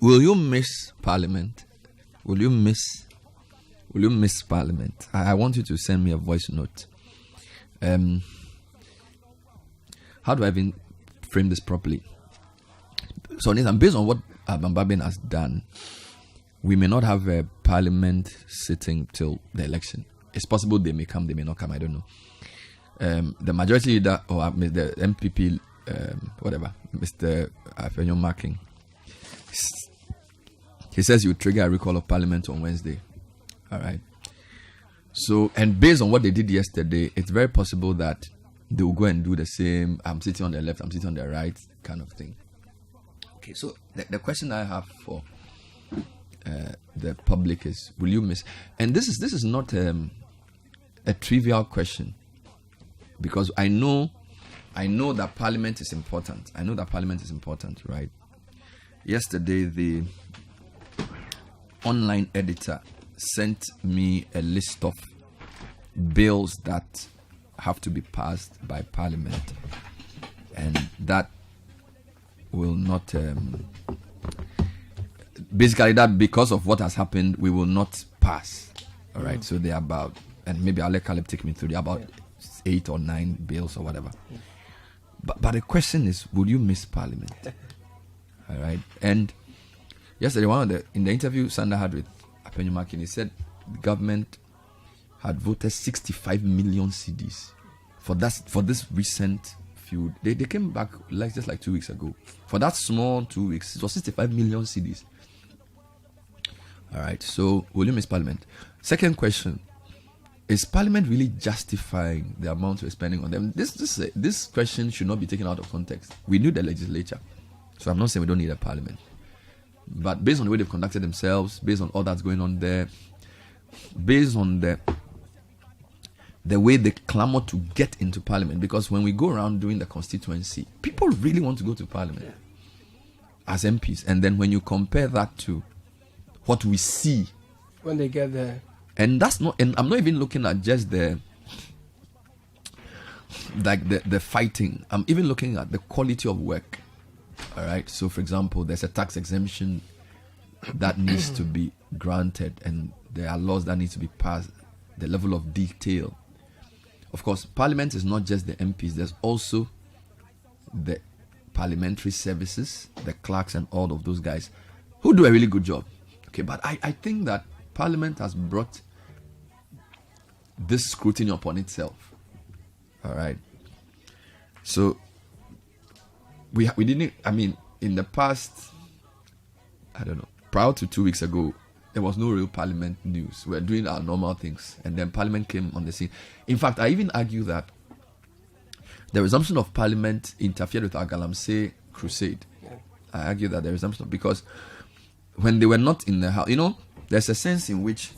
will you miss Parliament? Will you miss Parliament? I want you to send me a voice note. How do I even frame this properly? So, Nathan, based on what Bambabin has done, we may not have a Parliament sitting till the election. It's possible they may come, they may not come. I don't know. The majority leader, or the MPP, whatever, Mr. Afenyo Marking, he says he will trigger a recall of Parliament on Wednesday. All right. So, and based on what they did yesterday, it's very possible that they will go and do the same. I'm sitting on the left, I'm sitting on the right, kind of thing. Okay. So the question I have for the public is: will you miss? And this is not a trivial question, because I know that Parliament is important. I know that Parliament is important, right? Yesterday, the online editor sent me a list of bills that have to be passed by Parliament, and that will not basically, that because of what has happened, we will not pass. All right. So they're about, and maybe I'll let Caleb take me through, they're about 8 or 9 bills or whatever. But the question is, will you miss Parliament? All right. And yesterday, in the interview Sanda had with Afenyo Marking, he said the government had voted 65 million CDs for this recent feud. They came back just like 2 weeks ago. For that small 2 weeks, it was 65 million CDs. All right. So, will you miss Parliament? Second question: is Parliament really justifying the amount we're spending on them? This question should not be taken out of context. We need the legislature, so I'm not saying we don't need a Parliament. But based on the way they've conducted themselves, based on all that's going on there, based on the way they clamor to get into Parliament, because when we go around doing the constituency, people really want to go to Parliament as MPs. And then when you compare that to what we see when they get there, and I'm not even looking at just the fighting. I'm even looking at the quality of work. All right. So, for example, there's a tax exemption that needs to be granted, and there are laws that need to be passed. The level of detail. Of course, Parliament is not just the MPs. There's also the parliamentary services, the clerks, and all of those guys who do a really good job. Okay, but I think that Parliament has brought this scrutiny upon itself. All right. So we didn't. I mean, in the past, I don't know. Prior to 2 weeks ago, there was no real Parliament news. We were doing our normal things, and then Parliament came on the scene. In fact, I even argue that the resumption of Parliament interfered with our galamsey crusade. I argue that the resumption because when they were not in the house, there's a sense in which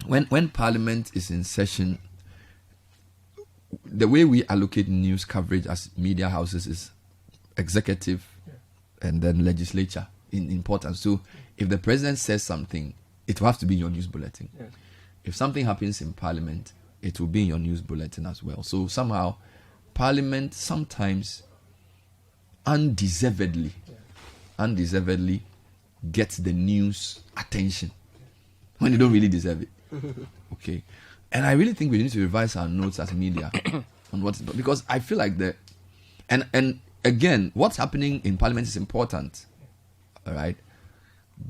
when Parliament is in session, the way we allocate news coverage as media houses is executive and then legislature in importance. So if the president says something, it will have to be in your news bulletin. Yeah. If something happens in Parliament, it will be in your news bulletin as well. So somehow, Parliament sometimes undeservedly gets the news attention when they don't really deserve it. Okay. And I really think we need to revise our notes as media on what's, because I feel like and again, what's happening in Parliament is important. All right.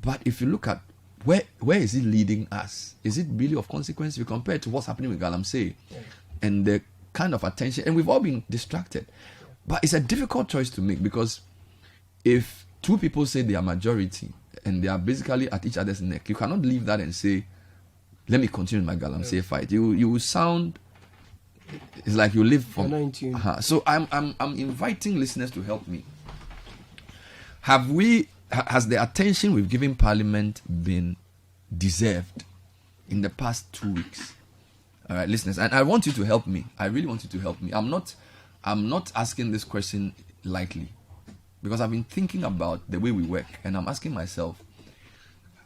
But if you look at where is it leading us? Is it really of consequence if you compare it to what's happening with Galamsey and the kind of attention? And we've all been distracted. But it's a difficult choice to make, because if two people say they are majority and they are basically at each other's neck, you cannot leave that and say, let me continue my Galamsey fight. You will sound, it's like you live from. So I'm inviting listeners to help me. Has the attention we've given Parliament been deserved in the past 2 weeks? All right, listeners, and I want you to help me. I really want you to help me. I'm not asking this question lightly, because I've been thinking about the way we work, and I'm asking myself,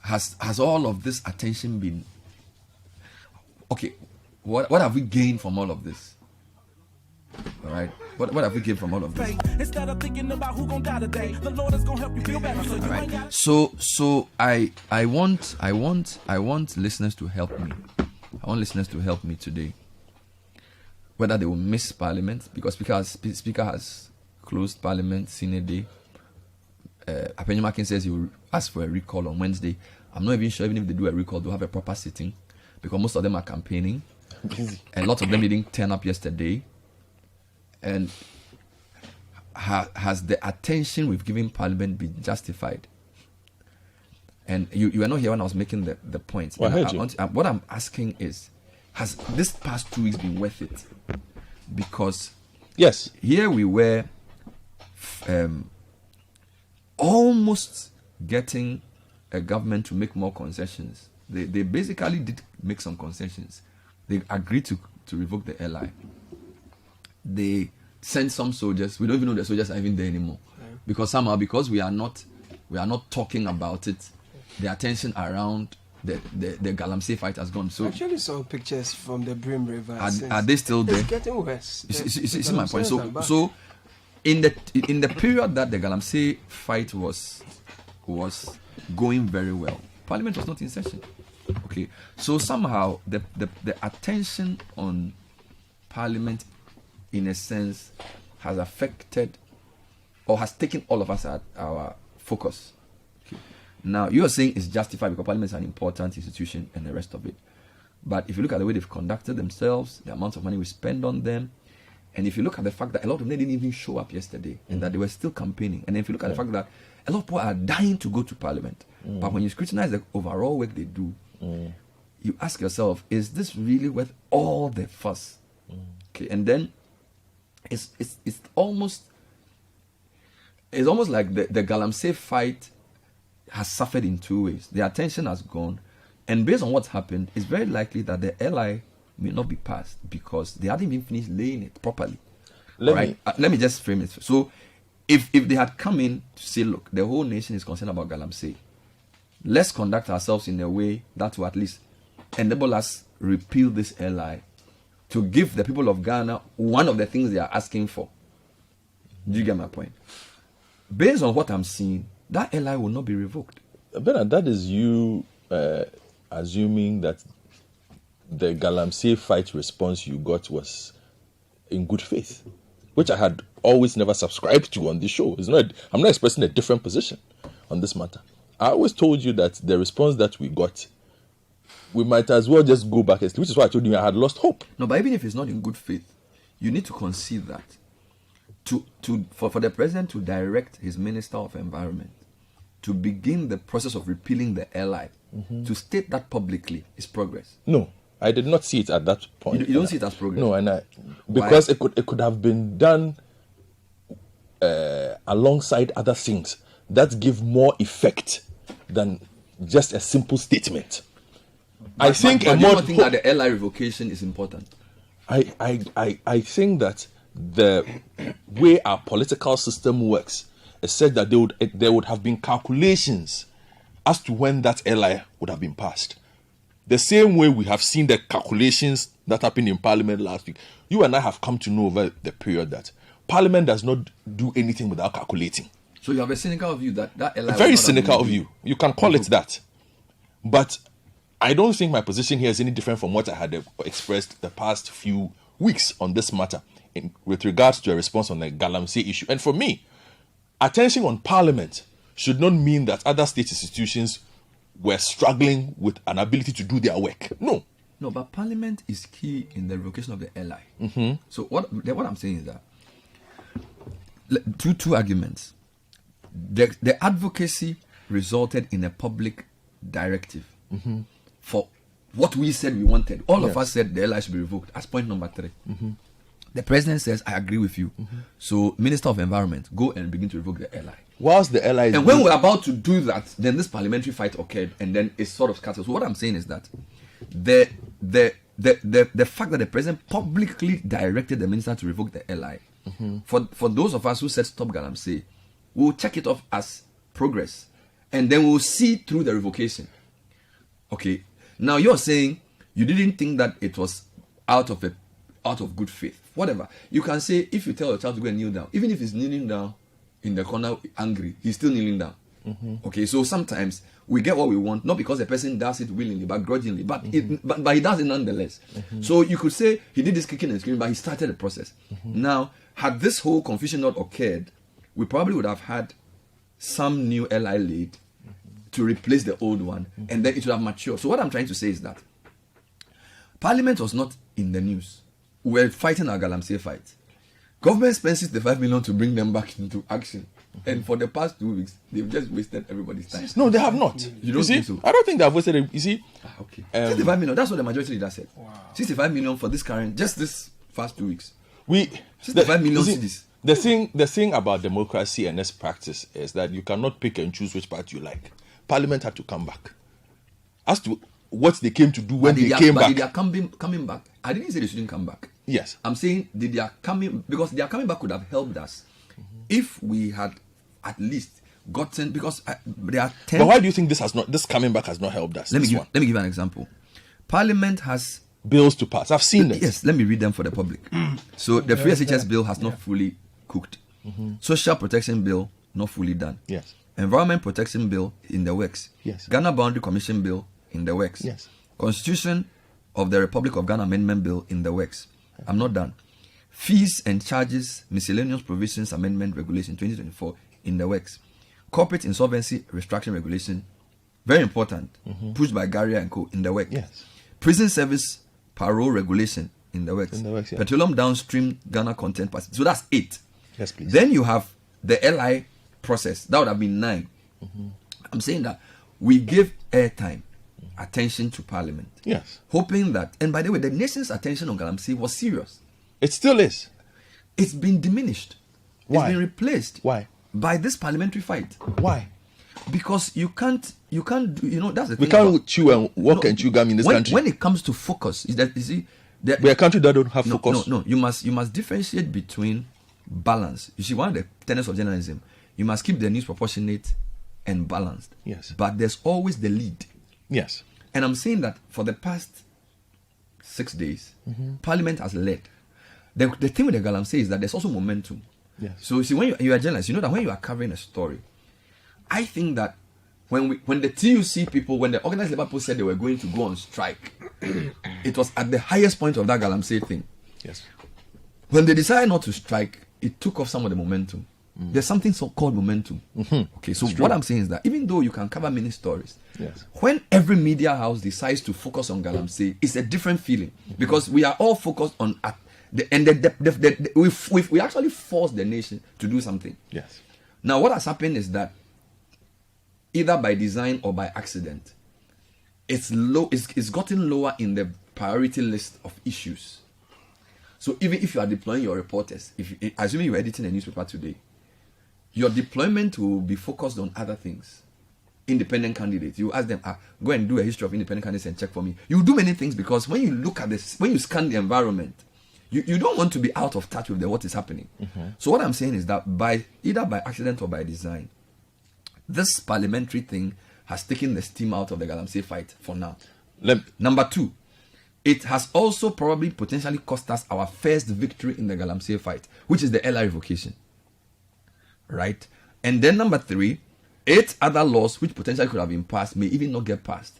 has all of this attention been okay? What have we gained from all of this? All right. What have we gained from all of this? Instead of thinking about who gon' die today, the Lord is gonna help you feel better. So you ain't got. So I want listeners to help me. I want listeners to help me today. Whether they will miss Parliament because Speaker has closed Parliament Senate Day. Apenny Makin says he will ask for a recall on Wednesday. I'm not even sure even if they do a recall, they'll have a proper sitting because most of them are campaigning. And lots of them didn't turn up yesterday. And has the attention we've given Parliament been justified? And you were not here when I was making the point. Well, what I'm asking is, has this past 2 weeks been worth it? Because yes, here we were almost getting a government to make more concessions. They basically did make some concessions. They agreed to revoke the LI. They sent some soldiers. We don't even know the soldiers are even there anymore. Because because we are not talking about it, the attention around the Galamsey fight has gone. So I actually saw pictures from the Brim River. Are they still there? It's getting worse. You see my point. So in the period that the Galamsey fight was going very well, Parliament was not in session. Okay, so somehow the attention on Parliament, in a sense, has affected or has taken all of us at our focus. Okay. Now you are saying it's justified because Parliament is an important institution and the rest of it. But if you look at the way they've conducted themselves, the amount of money we spend on them, and if you look at the fact that a lot of them didn't even show up yesterday and that they were still campaigning, and if you look at the fact that a lot of people are dying to go to Parliament, but when you scrutinize the overall work they do, you ask yourself, is this really worth all the fuss? Okay, and then it's almost like the Galamsey fight has suffered in 2 ways. The attention has gone, and based on what's happened, it's very likely that the LI may not be passed because they hadn't even finished laying it properly. Let me just frame it. So if they had come in to say, look, the whole nation is concerned about Galamsey, let's conduct ourselves in a way that will at least enable us repeal this LI to give the people of Ghana one of the things they are asking for. Do you get my point? Based on what I'm seeing, that LI will not be revoked. Bernard, that is you assuming that the Galamsey fight response you got was in good faith, which I had always never subscribed to on this show. I'm not expressing a different position on this matter. I always told you that the response that we got, we might as well just go back, which is why I told you I had lost hope. No, but even if it's not in good faith, you need to concede that for the president to direct his Minister of Environment to begin the process of repealing the LI, to state that publicly is progress. No, I did not see it at that point. You don't see it as progress? No, because it could have been done alongside other things that give more effect than just a simple statement. I think that the LI revocation is important. I think that the way our political system works is said that there would have been calculations as to when that LI would have been passed. The same way we have seen the calculations that happened in Parliament last week. You and I have come to know over the period that Parliament does not do anything without calculating. So you have a cynical view that LI... A very cynical view. You can call it that. But I don't think my position here is any different from what I had expressed the past few weeks on this matter with regards to a response on the Galamsey issue. And for me, attention on Parliament should not mean that other state institutions were struggling with an ability to do their work. No, but Parliament is key in the revocation of the LI. So what I'm saying is that two arguments. The advocacy resulted in a public directive for what we said we wanted. All of us said the LI should be revoked as point number 3. The president says, I agree with you. So, Minister of Environment, go and begin to revoke the LI. Whilst the LI... And when we're about to do that, then this parliamentary fight occurred, and then it sort of scatters. So what I'm saying is that the fact that the president publicly directed the minister to revoke the LI, for those of us who said stop Galamsey, we'll check it off as progress, and then we'll see through the revocation. Okay. Now you're saying you didn't think that it was out of good faith. whatever. You can say, if you tell your child to go and kneel down, even if he's kneeling down in the corner angry, he's still kneeling down. Okay, so sometimes we get what we want, not because the person does it willingly, but grudgingly, but but he does it nonetheless. So you could say he did this kicking and screaming, but he started the process. Now, had this whole confusion not occurred, we probably would have had some new LI laid to replace the old one, and then it would have matured. So what I'm trying to say is that Parliament was not in the news. We were fighting our galamsey fight. Government spent 65 million to bring them back into action. And for the past 2 weeks, they've just wasted everybody's time. No, they have not. You don't see? think so? I don't think they have wasted it. You see? Okay. 65 million, that's what the majority leader said. Wow. 65 million for this current, just this first 2 weeks. 65 million you see, cedis. The thing about democracy and this practice is that you cannot pick and choose which part you like. Parliament had to come back. As to what they came to do when they came back. But they are coming back. I didn't say they shouldn't come back. Yes. I'm saying they are coming, because their coming back could have helped us if we had at least gotten, because there are 10. But why do you think this coming back has not helped us? Let me give you an example. Parliament has bills to pass. I've seen it. Yes, let me read them for the public. So the Free SHS bill has not fully cooked. Social Protection Bill not fully done. Yes. Environment Protection Bill in the works. Yes. Ghana Boundary Commission Bill in the works. Yes. Constitution of the Republic of Ghana Amendment Bill in the works. I'm not done. Fees and Charges Miscellaneous Provisions Amendment Regulation 2024 in the works. Corporate Insolvency Restructuring Regulation, very important, pushed by Gary and Co. in the works. Yes. Prison Service Parole Regulation in the works. In the works, yeah. Petroleum Downstream Ghana Content Pass. So that's 8. Yes, please. Then you have the LI process. That would have been 9. I'm saying that we give airtime, attention to Parliament. Yes. Hoping that, and by the way, the nation's attention on galamsey was serious. It still is. It's been diminished. Why? It's been replaced. Why? By this parliamentary fight. Why? Because you can't do, that's the thing. We can't chew and walk and chew gum in this country. When it comes to focus, is that, you see, we're a country that don't have focus. No, you must differentiate between balance. You see, one of the tenets of journalism, you must keep the news proportionate and balanced. Yes. But there's always the lead. Yes. And I'm saying that for the past 6 days, Parliament has led. The thing with the galamsey is that there's also momentum. Yes. So you see, when you are a journalist, you know that when you are covering a story, I think that when the TUC people, when the organized labor people said they were going to go on strike, it was at the highest point of that galamsey thing. Yes. When they decided not to strike, it took off some of the momentum. There's something called momentum. Okay, so what I'm saying is that even though you can cover many stories, yes, when every media house decides to focus on galamsey, it's a different feeling because we are all focused on we actually force the nation to do something. Yes. Now, what has happened is that either by design or by accident, it's gotten lower in the priority list of issues. So even if you are deploying your reporters, assuming you're editing a newspaper today, your deployment will be focused on other things. Independent candidates, you ask them, go and do a history of independent candidates and check for me. You do many things because when you look at this, when you scan the environment, you don't want to be out of touch with what is happening. So what I'm saying is that either by accident or by design, this parliamentary thing has taken the steam out of the galamsey fight for now. Number 2, it has also probably potentially cost us our first victory in the galamsey fight, which is the LI revocation. Right? And then number 3, 8 other laws which potentially could have been passed may even not get passed.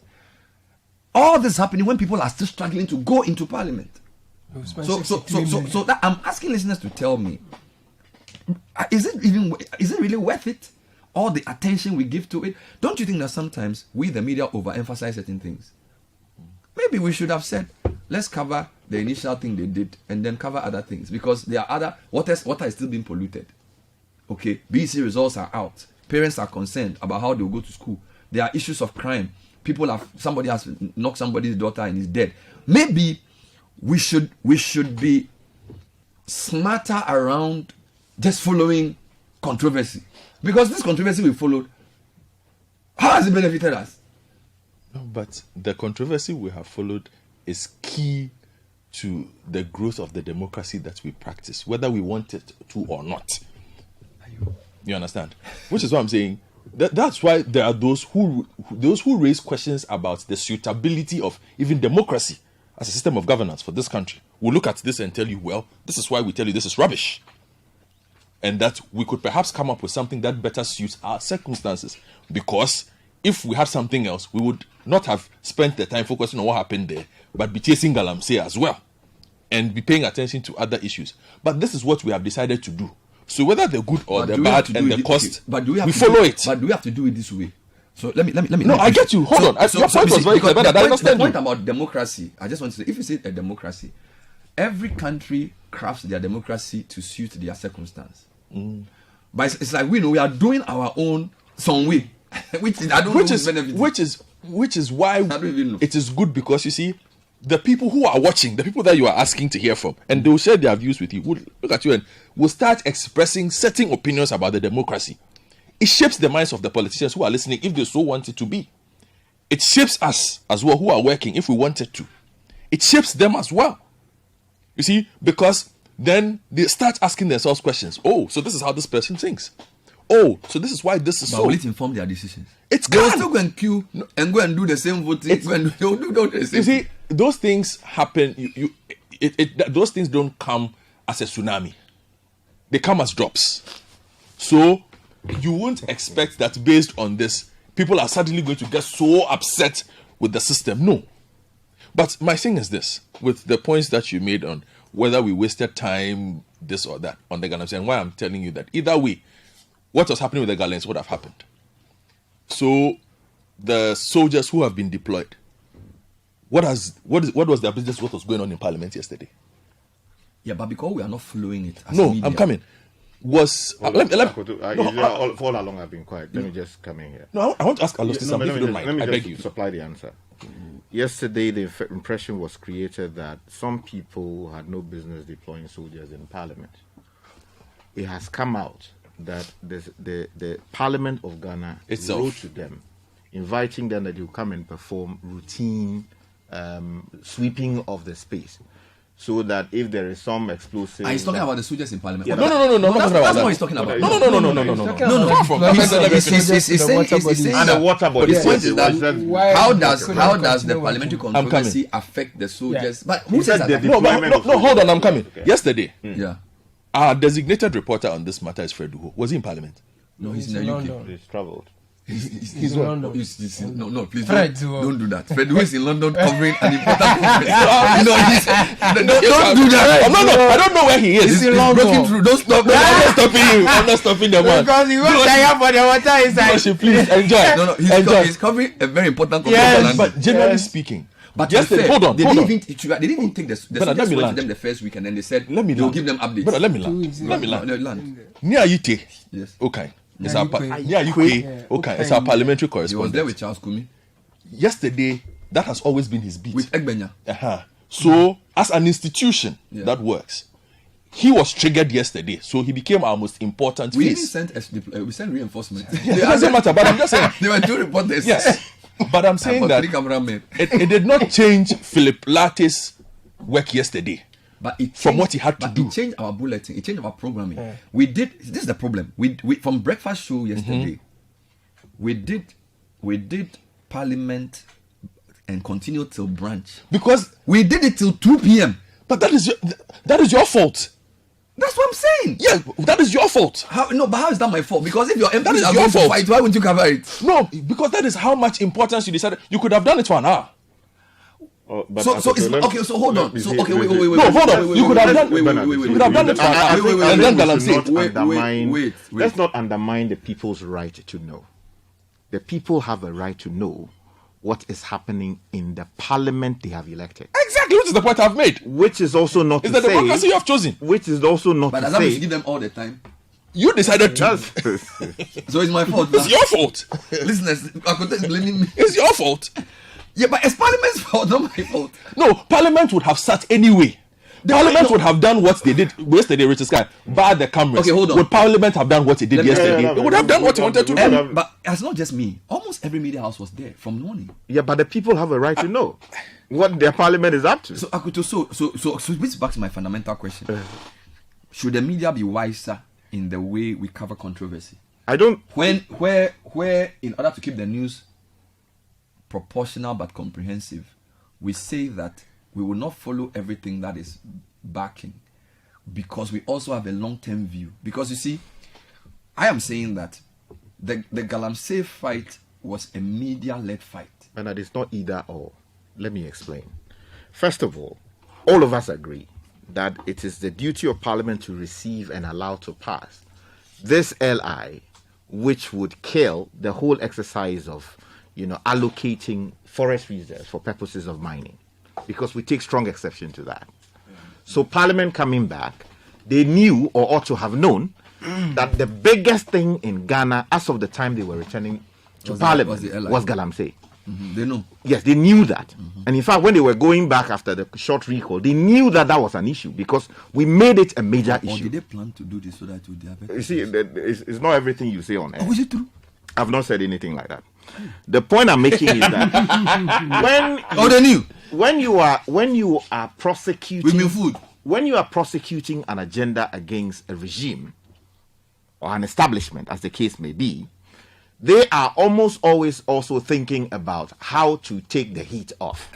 All this happening when people are still struggling to go into parliament. So that I'm asking listeners to tell me, is it really worth it? All the attention we give to it? Don't you think that sometimes we, the media, overemphasize certain things? Maybe we should have said, let's cover the initial thing they did and then cover other things because there are other water is still being polluted. Okay, BC results are out. Parents are concerned about how they will go to school. There are issues of crime. Somebody has knocked somebody's daughter and is dead. Maybe we should be smarter around just following controversy. Because this controversy we followed, how has it benefited us? No, but the controversy we have followed is key to the growth of the democracy that we practice, whether we want it to or not. You understand? Which is what I'm saying. That's why there are those who raise questions about the suitability of even democracy as a system of governance for this country, will look at this and tell you, well, this is why we tell you this is rubbish. And that we could perhaps come up with something that better suits our circumstances. Because if we had something else, we would not have spent the time focusing on what happened there, but be chasing galamsey as well and be paying attention to other issues. But this is what we have decided to do. So whether the good or the bad and the cost, we follow it. But do we have to do it this way? So let me. No, I get you. Hold on. Your point was very clear. The point about democracy, I just want to say, if you say a democracy, every country crafts their democracy to suit their circumstance. But it's like we are doing our own some way, which is why it is good, because you see the people who are watching, the people that you are asking to hear from, and they will share their views with you, will look at you and will start expressing certain opinions about the democracy. It shapes the minds of the politicians who are listening if they so want it to be. It shapes us as well who are working if we wanted to. It shapes them as well. You see, because then they start asking themselves questions. Oh, so this is how this person thinks. Oh, so this is why this is but so. Will it inform their decisions? They will still go and queue and go and do the same voting. They'll do the same. You see, those things happen. Those things don't come as a tsunami. They come as drops. So you won't expect that based on this, people are suddenly going to get so upset with the system. No. But my thing is this, with the points that you made on whether we wasted time, this or that, on the galamsey, and why I'm telling you that either way, what was happening with the galamsey would have happened. So the soldiers who have been deployed, what was their business? What was going on in Parliament yesterday? Yeah, but because we are not following it. As no, media, I'm coming. Was all along I've been quiet. Let me just come in here. No, I want to ask Alosti something. If you don't mind, let me I beg you. supply the answer. Yesterday, the impression was created that some people had no business deploying soldiers in Parliament. It has come out that the Parliament of Ghana wrote to them, inviting them that you come and perform routine sweeping of the space. So that if there is some explosive... he's talking about the soldiers in Parliament. Yeah, no. That's what he's talking about. No. He's saying and the water body. The point is that how does the parliamentary controversy affect the soldiers? But who says that? No, hold on, I'm coming. Okay. Yesterday, our designated reporter on this matter is Fred Duho. Was he in Parliament? No, he's in the UK. He's travelled. He's in London. No, please don't do that. Fred is in London covering an important conference. Don't do that. I don't know where he is. He's breaking through. Don't stop. I'm not stopping you. I'm not stopping the man. Because he won't tire for the water inside. Please enjoy. He's covering a very important conference. Yes, but generally speaking. But yesterday, hold on. They didn't even take the soldiers went to them the first week, and then they said they'll give them updates. But let me land. Near Yite. Yes. Okay. It's our parliamentary correspondent. He was there with Charles Kumi. Yesterday, that has always been his beat. With Egbenya. So, as an institution that works, he was triggered yesterday. So, he became our most important we face. We sent reinforcement. It doesn't matter, but I'm just saying. There were 2 reporters. Yes. But I'm saying that it did not change Philip Latte's work yesterday. But it changed, from what he had to do. It changed our bulletin. It changed our programming. We did. This is the problem. We from breakfast show yesterday. We did Parliament and continued till brunch because we did it till 2 p.m. But that is your fault. That's what I'm saying. Yeah, that is your fault. But how is that my fault? Because if your MPs are going to fight, why wouldn't you cover it? No, because that is how much importance you decided. You could have done it for an hour. So hold on. Wait. No, hold on. You could have done. You could have done it for an hour. And then galamsey. Let's not undermine the people's right to know. The people have a right to know what is happening in the parliament they have elected. Exactly, which is the point I've made. Which is also not to say... It's the democracy you have chosen. Which is also not to say... But I give them all the time. You decided to. So it's my fault. It's your fault. Listeners, Akoto is blaming me. It's your fault. Yeah, but it's Parliament's fault, not my fault. No, Parliament would have sat anyway. Parliament would have done what they did yesterday, Richard Sky, bar the cameras. Okay, hold on. Would Parliament have done what they did yesterday? They would have done what they wanted to do. But it's not just me. Almost every media house was there from morning. Yeah, but the people have a right to know what their Parliament is up to. So, Akuto, so which backs my fundamental question. Should the media be wiser in the way we cover controversy? I don't... Where in order to keep the news proportional but comprehensive, we say that we will not follow everything that is backing, because we also have a long-term view. Because you see, I am saying that the galamsey fight was a media-led fight. And that is not either or. Let me explain. First of all of us agree that it is the duty of Parliament to receive and allow to pass this LI, which would kill the whole exercise of, allocating forest reserves for purposes of mining, because we take strong exception to that. So Parliament coming back, they knew or ought to have known that the biggest thing in Ghana as of the time they were returning to Parliament was galamsey. They know. Yes, they knew that. And in fact, when they were going back after the short recall, they knew that was an issue, because we made it a major issue. Or did they plan to do this so that it would have... You see, it's not everything you say on air. Oh, is it true? I've not said anything like that. The point I'm making is that they knew. When you are prosecuting... With me food. When you are prosecuting an agenda against a regime or an establishment, as the case may be, they are almost always also thinking about how to take the heat off.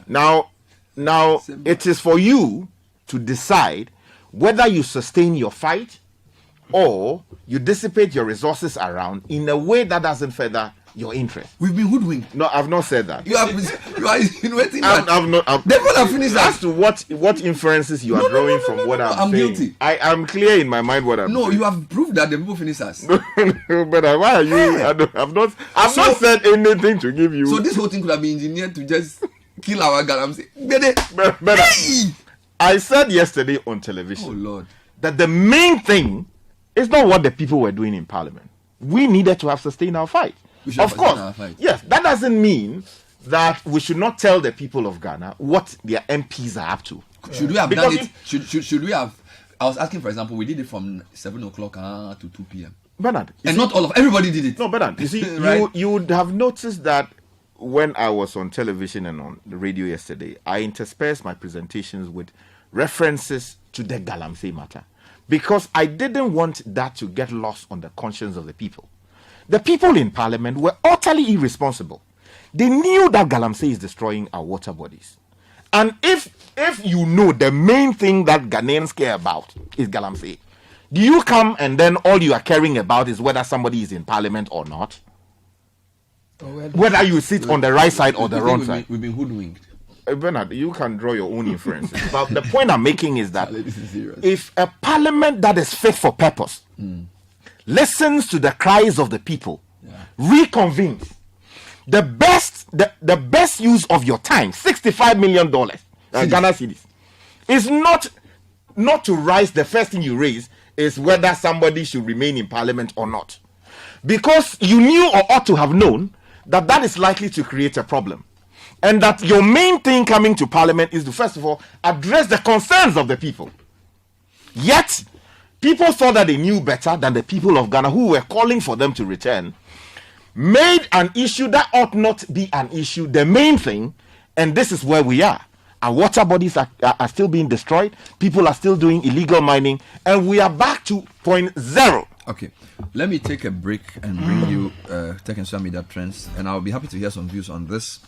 Now, it is for you to decide whether you sustain your fight or you dissipate your resources around in a way that doesn't further your interest. We've been hoodwinked. No, I've not said that. You are insinuating that. I've not. They will have finished that. As to what inferences you are drawing from what I'm saying. Guilty. I'm clear in my mind what I'm saying. No, you have proved that the people finish us. No, but why are you? I've not said anything to give you. So this whole thing could have been engineered to just kill our galamsey. But I said yesterday on television, oh Lord, that the main thing is not what the people were doing in Parliament. We needed to have sustained our fight. Of course, yes. That doesn't mean that we should not tell the people of Ghana what their MPs are up to. Should we have done it? Should we have? I was asking, for example, we did it from 7 o'clock to 2 p.m. Bernard, and not all of everybody did it. No, Bernard. You see, right? you would have noticed that when I was on television and on the radio yesterday, I interspersed my presentations with references to the galamsey matter, because I didn't want that to get lost on the conscience of the people. The people in Parliament were utterly irresponsible. They knew that galamsey is destroying our water bodies. And if you know the main thing that Ghanaians care about is galamsey, do you come and then all you are caring about is whether somebody is in Parliament or not? Whether you sit on the right side or the wrong side. We've been hoodwinked. Bernard, you can draw your own inferences. But the point I'm making is that if a Parliament that is fit for purpose listens to the cries of the people, reconvenes, the best use of your time, $65 million Ghana cedis, is not to rise. The first thing you raise is whether somebody should remain in Parliament or not, because you knew or ought to have known that is likely to create a problem, and that your main thing coming to Parliament is to, first of all, address the concerns of the people. Yet people thought that they knew better than the people of Ghana, who were calling for them to return, made an issue that ought not be an issue the main thing. And this is where we are. Our water bodies are still being destroyed. People are still doing illegal mining. And we are back to point zero. Okay, let me take a break and bring you tech and social media trends. And I'll be happy to hear some views on this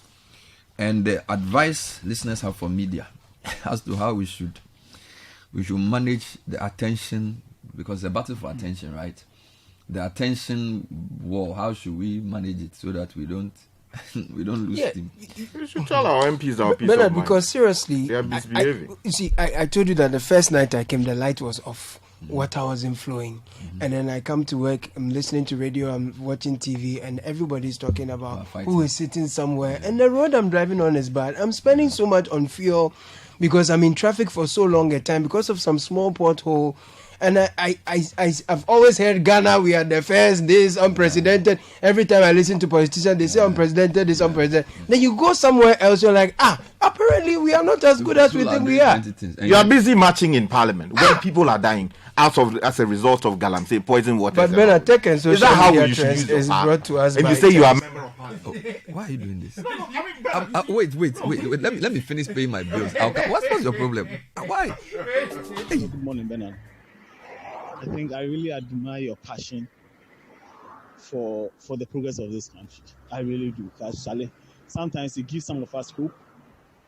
and the advice listeners have for media as to how we should manage the attention, because the battle for attention, right? The attention war. How should we manage it so that we don't lose steam? We should tell our MPs our peace of mind. Because seriously, they are misbehaving. I told you that the first night I came, the light was off. Water wasn't flowing. And then I come to work, I'm listening to radio, I'm watching TV, and everybody's talking about who is sitting somewhere. And the road I'm driving on is bad. I'm spending so much on fuel because I'm in traffic for so long a time because of some small pothole. And I've always heard Ghana, we are the first, this unprecedented. Every time I listen to politicians, they say unprecedented, this unprecedented. Then you go somewhere else, you're like, apparently we are not as good as we think we are. You are busy marching in Parliament when people are dying as a result of galamsey, poison water. But when I take and social media trends is brought to us, and you say you are a member of Parliament. Why are you doing this? Wait. Let me finish paying my bills. What's your problem? Why? Good morning, Bernard. I think I really admire your passion for the progress of this country. I really do. Because sometimes it gives some of us hope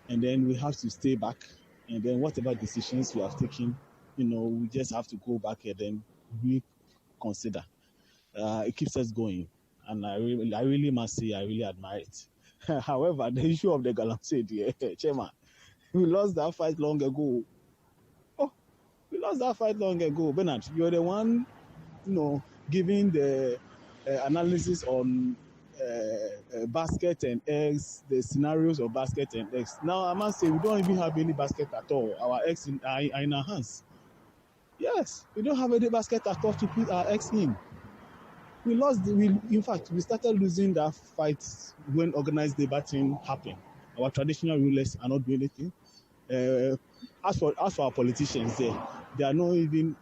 and then we have to stay back, and then whatever decisions we have taken, we just have to go back and then reconsider. It keeps us going, and I really must say I really admire it. However, the issue of the galamsey, Chairman, we lost that fight long ago. Oh, we lost that fight long ago. Bernard, you're the one, giving the analysis on basket and eggs, the scenarios of basket and eggs. Now, I must say, we don't even have any basket at all. Our eggs are in our hands. Yes, we don't have any basket at all to put our eggs in. In fact, we started losing that fight when organized labor thing happened. Our traditional rulers are not doing anything. As for our politicians, they are not even,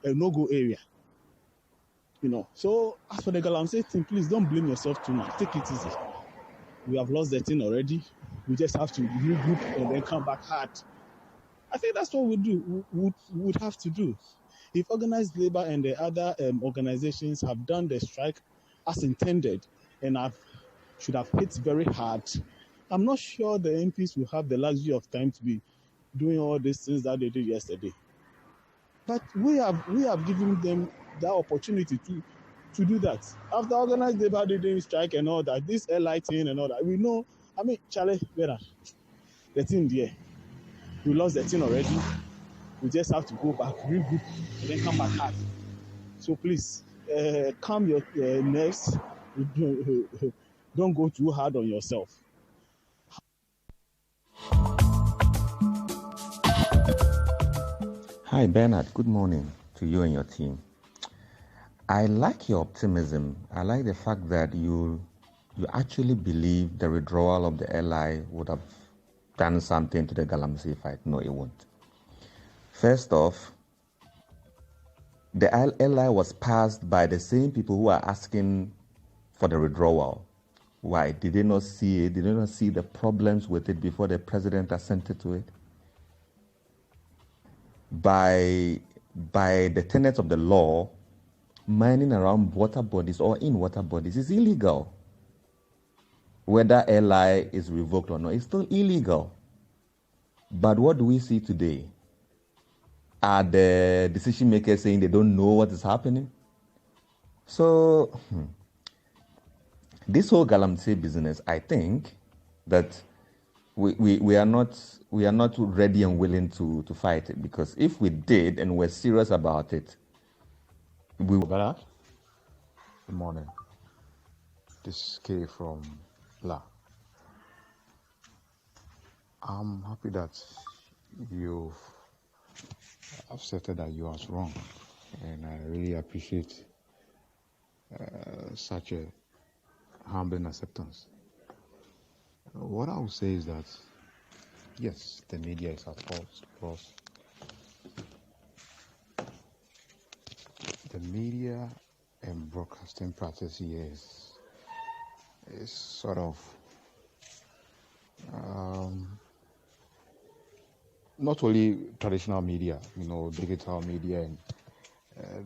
a no-go area. So as for the galamsey thing, please don't blame yourself too much. Take it easy. We have lost the thing already. We just have to regroup and then come back hard. I think that's what we would have to do. If organized labor and the other organizations have done the strike as intended and should have hit very hard, I'm not sure the MPs will have the luxury of time to be doing all these things that they did yesterday. But we have given them that opportunity to do that. After organized labor didn't strike and all that, this LI thing and all that, we know, Charlie, the thing there, we lost the thing already. We just have to go back, regroup, and then come back hard. So please, calm your nerves. Don't go too hard on yourself. Hi, Bernard. Good morning to you and your team. I like your optimism. I like the fact that you actually believe the withdrawal of the LI would have done something to the galamsey fight. No, it won't. First off, the LI was passed by the same people who are asking for the withdrawal. Why? Did they not see it? Did they not see the problems with it before the president assented to it? By the tenets of the law, mining around water bodies or in water bodies is illegal. Whether LI is revoked or not, it's still illegal. But what do we see today? Are the decision makers saying they don't know what is happening? So this whole galamsey business, I think that we are not ready and willing to fight it, because if we did and were serious about it, we would. Good morning. This is K from La. I'm happy that you've accepted that you are wrong, and I really appreciate such a humbling acceptance. What I would say is that yes, the media is at fault, because the media and broadcasting practice here is sort of not only traditional media, digital media and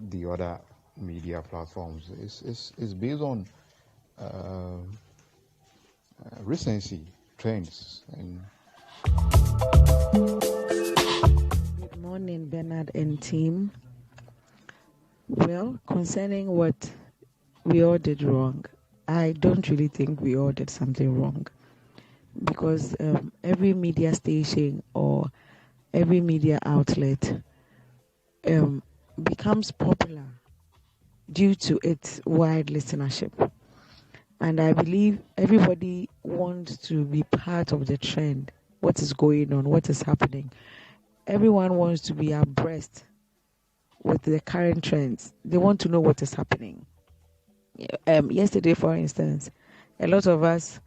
the other media platforms. It's based on recency, trends, and. Good morning, Bernard and team. Well, concerning what we all did wrong, I don't really think we all did something wrong, because every media station or every media outlet becomes popular due to its wide listenership. And I believe everybody wants to be part of the trend, what is going on, what is happening. Everyone wants to be abreast with the current trends. They want to know what is happening. Yesterday, for instance, a lot of us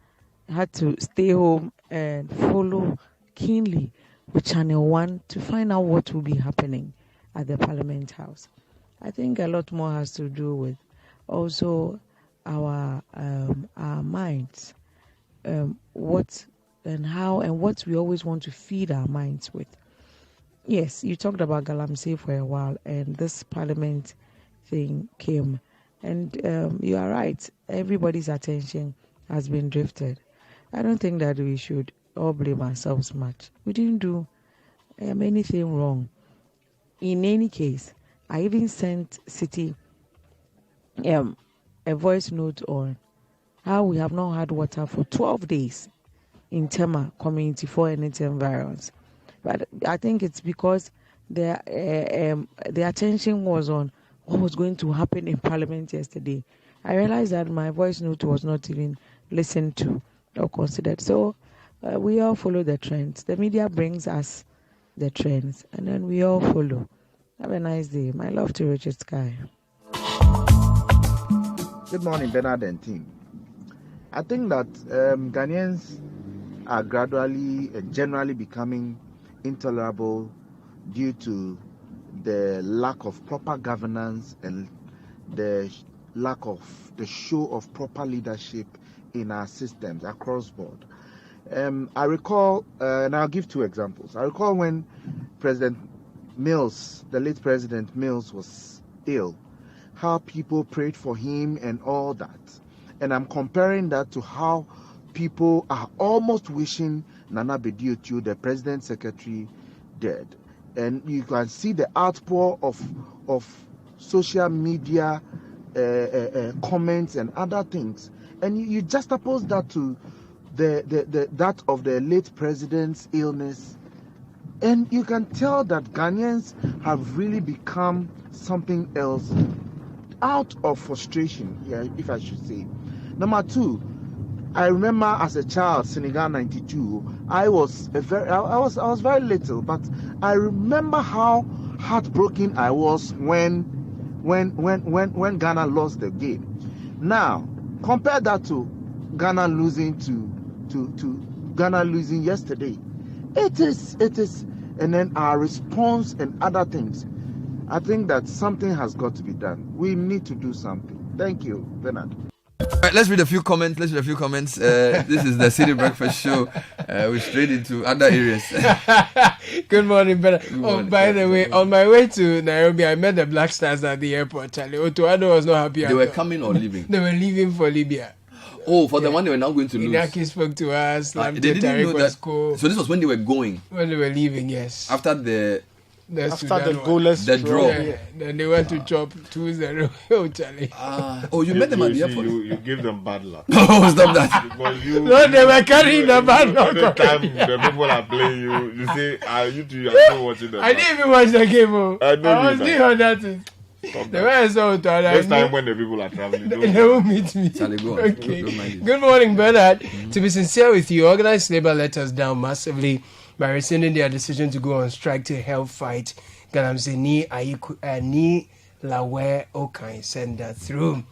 had to stay home and follow keenly with ChannelOne to find out what will be happening at the Parliament House. I think a lot more has to do with also our minds, what and how and what we always want to feed our minds with. Yes, you talked about galamsey for a while, and this Parliament thing came, and you are right. Everybody's attention has been drifted. I don't think that we should all blame ourselves much. We didn't do anything wrong. In any case, I even sent Citi a voice note on how we have not had water for 12 days in Tema community for anything environs. But I think it's because the attention was on what was going to happen in Parliament yesterday. I realized that my voice note was not even listened to or considered. So we all follow the trends. The media brings us the trends, and then we all follow. Have a nice day. My love to Richard Sky. Good morning, Bernard and team. I think that Ghanaians are gradually and generally becoming intolerable due to the lack of proper governance and the lack of the show of proper leadership in our systems across board. I recall, and I'll give two examples. I recall when President Mills, the late President Mills, was ill, how people prayed for him and all that. And I'm comparing that to how people are almost wishing Nana Bediutu, the President Secretary, dead. And you can see the outpour of social media comments and other things. And you juxtapose that to that of the late president's illness, and you can tell that Ghanaians have really become something else out of frustration, if I should say. Number two, I remember as a child, Senegal '92. I was very little, but I remember how heartbroken I was when Ghana lost the game. Now, compare that to Ghana losing to Ghana losing yesterday. It is, and then our response and other things. I think that something has got to be done. We need to do something. Thank you, Bernard. All right, let's read a few comments. This is the City Breakfast Show. We're straight into other areas. Good morning, Bernard. By the way, on my way to Nairobi, I met the Black Stars at the airport. Charlie Otuado was not happy. They were coming or leaving? They were leaving for Libya. Oh, for the one they were now going to lose. Inaki spoke to us. They didn't know that. So this was when they were going. When they were leaving, yes. After the goalless draw. Yeah. Then they went to chop 2-0. Oh, Charlie. You met them at the airport. You give them bad luck. Oh, stop that. No, they were carrying the bad luck. The time the people are playing you say, you are still watching them. I didn't even watch the game. I was doing all that. The way I saw it, next time when the people are traveling, they will meet me. Charlie, go on. Okay. Good morning, Bernard. To be sincere with you, organized labor let us down massively by rescinding their decision to go on strike to help fight galamsey ni lawe okai. Send that through.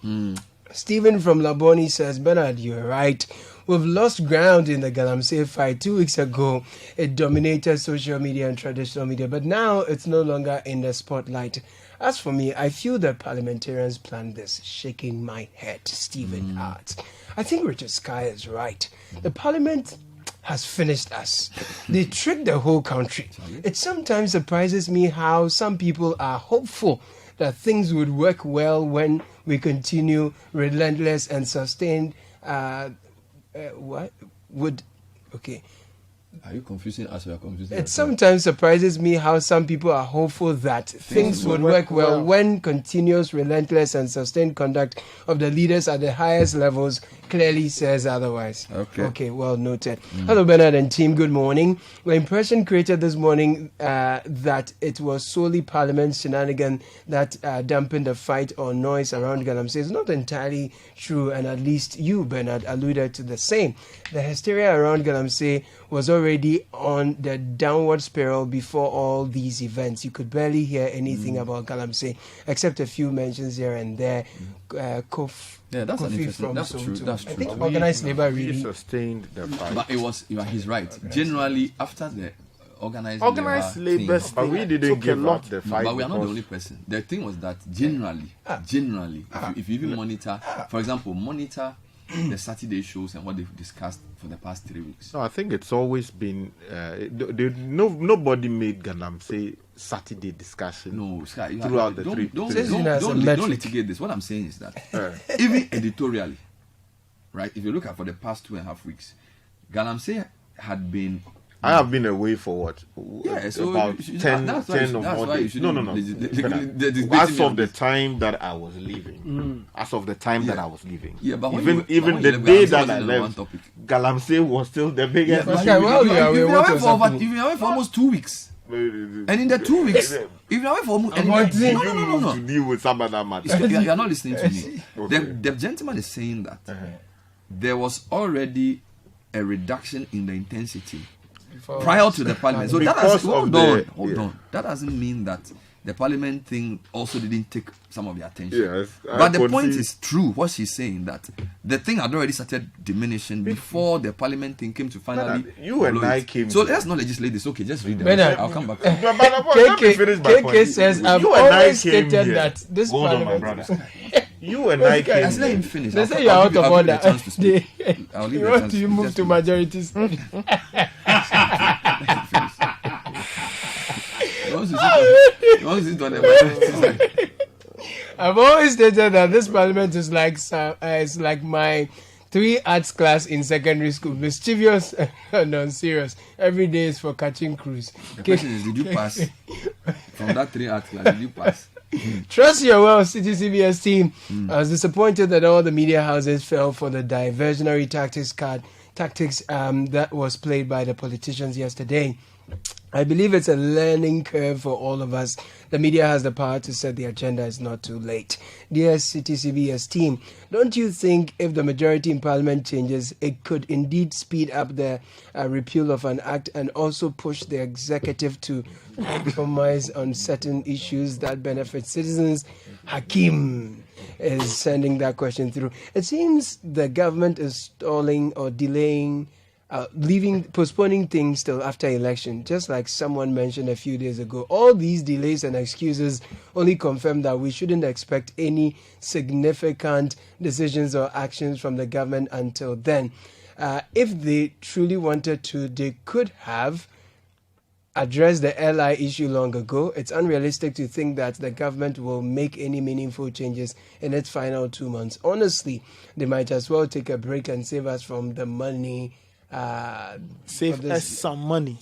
Stephen from Laboni says, Bernard, you're right. We've lost ground in the galamsey fight. 2 weeks ago, it dominated social media and traditional media, but now it's no longer in the spotlight. As for me, I feel that parliamentarians planned this. Shaking my head, Stephen Hart. I think Richard Sky is right. The parliament has finished us. They tricked the whole country. It sometimes surprises me how some people are hopeful that things would work well when we continue relentless and sustained. Are you confusing us or are you confusing It sometimes surprises me how some people are hopeful that things would work well when continuous, relentless, and sustained conduct of the leaders at the highest levels clearly says otherwise. Okay, well noted. Hello, Bernard and team. Good morning. The impression created this morning that it was solely Parliament's shenanigan that dampened the fight or noise around galamsey is not entirely true, and at least you, Bernard, alluded to the same. The hysteria around galamsey was already on the downward spiral before all these events. You could barely hear anything about galamsey except a few mentions here and there. That's an interesting. That's true. That's true. I think organized labor really sustained the fight. But it was. He's right. Generally, after the organized labor thing, but we didn't give up the fight. But we are not the only person. The thing was that generally, if you even monitor, for example, the Saturday shows and what they've discussed for the past 3 weeks. No, I think it's always been nobody made galamsey Saturday discussion. No, Sky, throughout the don't litigate this. What I'm saying is that even editorially, right? If you look at for the past 2.5 weeks, galamsey had been. I have been away for what? Yeah, so about 10 or more days. No. As of the time that I was leaving. As of the time that I was leaving. Yeah, but even the day that I left, Galamsey was still the biggest. You've been away for almost 2 weeks. And in the 2 weeks, if you're away for almost no. to deal with some other matter. You're not listening to me. The gentleman is saying that there was already a reduction in the intensity prior to the parliament. So hold on. That doesn't mean that the parliament thing also didn't take some of the attention. Yes, but the point is true, what she's saying, that the thing had already started diminishing before the parliament thing came to finally. You and I came. So let's not legislate this. Okay, just read it. I'll come back. KK says, I've always stated that this parliament. You and I came. Let him finish. They say you're out of order. You want to move to majorities. I've always stated that this parliament is like my 3 arts class in secondary school, mischievous and unserious. Every day is for catching cruise. The question is, did you pass from that 3 arts class? Did you pass? Trust your well, Citi CBS team. I was disappointed that all the media houses fell for the diversionary tactics that was played by the politicians yesterday. I believe it's a learning curve for all of us. The media has the power to set the agenda. It's not too late. Dear Citi CBS team, don't you think if the majority in parliament changes, it could indeed speed up the repeal of an act and also push the executive to compromise on certain issues that benefit citizens? Hakim is sending that question through. It seems the government is stalling or delaying, postponing things till after election, just like someone mentioned a few days ago. All these delays and excuses only confirm that we shouldn't expect any significant decisions or actions from the government until then. If they truly wanted to, they could have addressed the LI issue long ago. It's unrealistic to think that the government will make any meaningful changes in its final 2 months. Honestly, they might as well take a break and save us from the money. Save us some money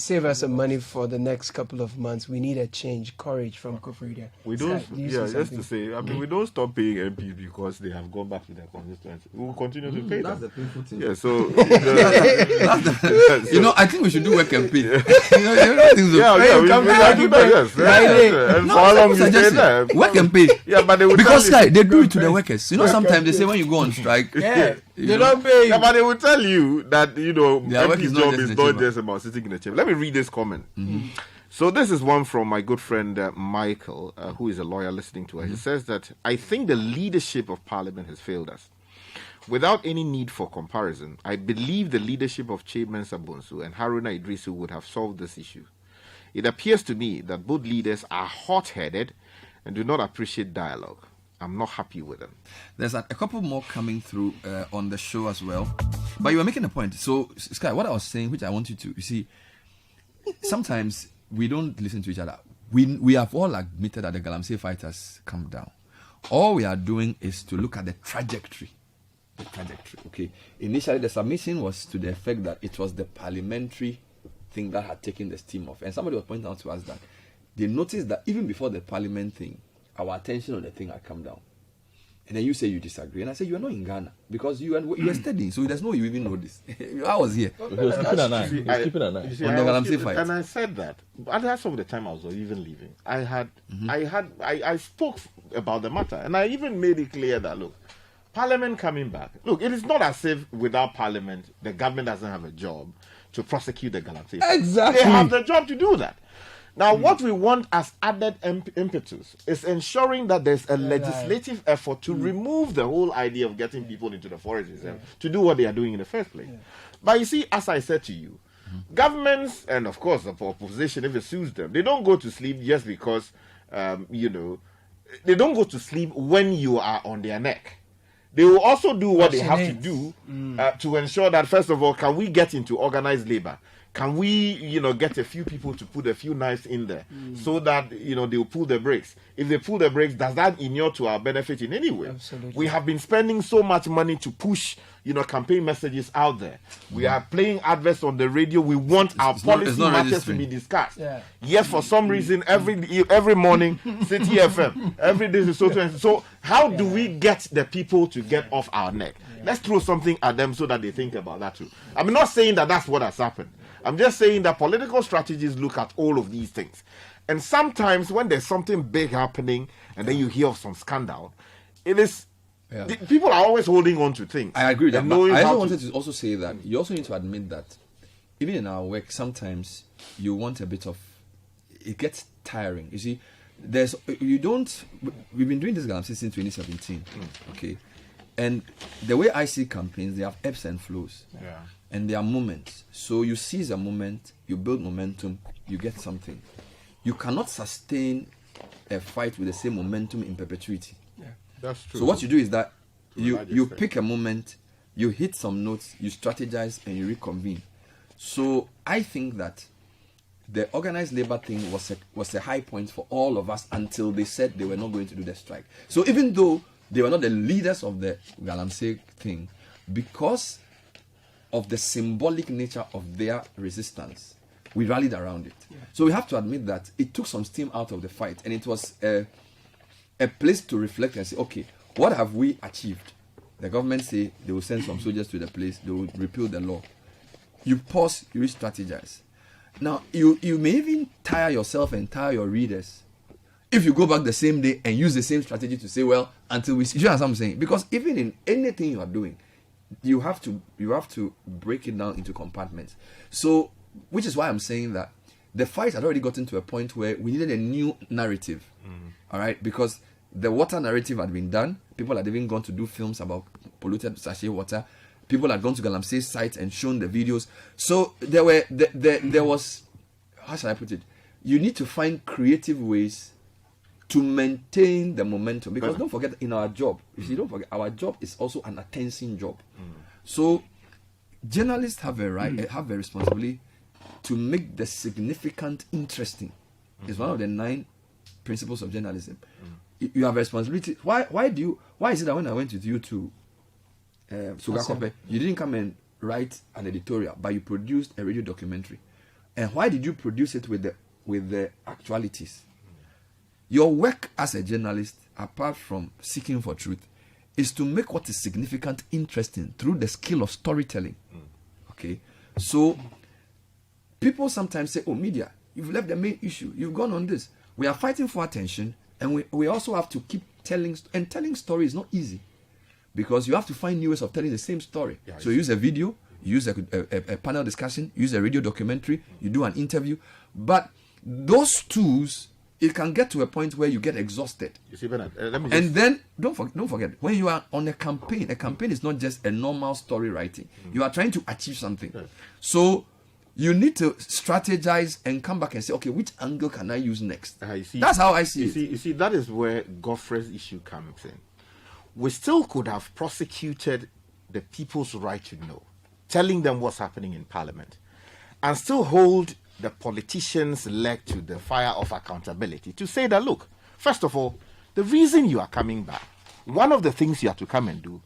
for the next couple of months. We need a change. Courage from Kofrida. We don't. Just to say, we don't stop paying MPs because they have gone back to their constituency. We will continue to pay them. That's the painful thing. Yeah. So I think we should do work and pay. And for how long you stay there? Work and pay. Yeah, but they will because they do it to the workers. Sometimes they say when you go on strike, they don't pay. Yeah, but they will tell you that MP's job is not just about sitting in a chair. Let me read this comment. So this is one from my good friend Michael, who is a lawyer listening to us. He says that I think the leadership of Parliament has failed us. Without any need for comparison, I believe the leadership of Chairman Sabonsu and Haruna Idrisu would have solved this issue. It appears to me that both leaders are hot-headed and do not appreciate dialogue. I'm not happy with them. There's a couple more coming through on the show as well. But you were making a point. So, Sky, what I was saying, which I want you see, sometimes we don't listen to each other. We have all admitted that the Galamsey fight has come down. All we are doing is to look at the trajectory. Okay. Initially, the submission was to the effect that it was the parliamentary thing that had taken the steam off. And somebody was pointing out to us that they noticed that even before the parliament thing, our attention on the thing had come down. And then you say you disagree. And I say, you are not in Ghana because you are studying. So there's no you even know this. I was here. He was keeping an eye. And I said that. At that some of the time I was even leaving. I spoke about the matter. And I even made it clear that, look, Parliament coming back. Look, it is not as if without Parliament, the government doesn't have a job to prosecute the Galamsey. Exactly. They have the job to do that. Now, what we want as added impetus is ensuring that there's a legislative effort to remove the whole idea of getting people into the forest to do what they are doing in the first place. But you see, as I said to you, governments and, of course, the opposition, if it suits them, they don't go to sleep just because, they don't go to sleep when you are on their neck. They will also do what they have to do to ensure that, first of all, can we get into organized labor? Can we, get a few people to put a few knives in there so that, they will pull the brakes? If they pull the brakes, does that inure to our benefit in any way? Absolutely. We have been spending so much money to push, campaign messages out there. We are playing adverts on the radio. We want our policy matters to be discussed. Yeah. Yet for some reason, every morning, Citi FM, every day is so how do we get the people to get off our neck? Let's throw something at them so that they think about that too. I'm not saying that that's what has happened. I'm just saying that political strategies look at all of these things. And sometimes when there's something big happening and then you hear of some scandal, it is people are always holding on to things. I agree with that. But I also wanted to also say that you also need to admit that even in our work, sometimes you want a bit of, it gets tiring. You see, we've been doing this galamsey since 2017. Okay. And the way I see campaigns, they have ebbs and flows. Yeah. And there are moments. So you seize a moment, you build momentum, you get something. You cannot sustain a fight with the same momentum in perpetuity. Yeah, that's true. So what you do is that you pick a moment, you hit some notes, you strategize, and you reconvene. So I think that the organized labor thing was a high point for all of us until they said they were not going to do the strike. So even though they were not the leaders of the galamsey thing, because of the symbolic nature of their resistance, we rallied around it. Yeah. So we have to admit that it took some steam out of the fight, and it was a place to reflect and say, okay, what have we achieved? The government say they will send some soldiers to the place, they will repeal the law. You pause, you re-strategize. Now, you may even tire yourself and tire your readers if you go back the same day and use the same strategy to say, well, until we see. You know what I'm saying? Because even in anything you are doing, you have to break it down into compartments. So, which is why I'm saying that the fight had already gotten to a point where we needed a new narrative. All right, because the water narrative had been done. People had even gone to do films about polluted sachet water. People had gone to galamsey's site and shown the videos. So there was, how shall I put it? You need to find creative ways to maintain the momentum, because don't forget, in our job, don't forget, our job is also an attention job. So journalists have a right, have a responsibility to make the significant interesting. It's one of the 9 principles of journalism. You have a responsibility. Why is it that when I went with you to Sugakope, you didn't come and write an editorial, but you produced a radio documentary? And why did you produce it with the actualities? Your work as a journalist, apart from seeking for truth, is to make what is significant interesting through the skill of storytelling. Okay? So, people sometimes say, oh, media, you've left the main issue. You've gone on this. We are fighting for attention, and we also have to keep telling. And telling story is not easy, because you have to find new ways of telling the same story. Yeah, so you use a video, you use a panel discussion, you use a radio documentary, you do an interview. But those tools, it can get to a point where you get exhausted. You see, Bernard, and then don't forget, when you are on a campaign is not just a normal story writing. You are trying to achieve something. So you need to strategize and come back and say, okay, which angle can I use next? That's how I see it. You see, that is where Godfrey's issue comes in. We still could have prosecuted the people's right to know, telling them what's happening in Parliament, and still hold the politicians' leg to the fire of accountability to say that, look, first of all, the reason you are coming back, one of the things you have to come and do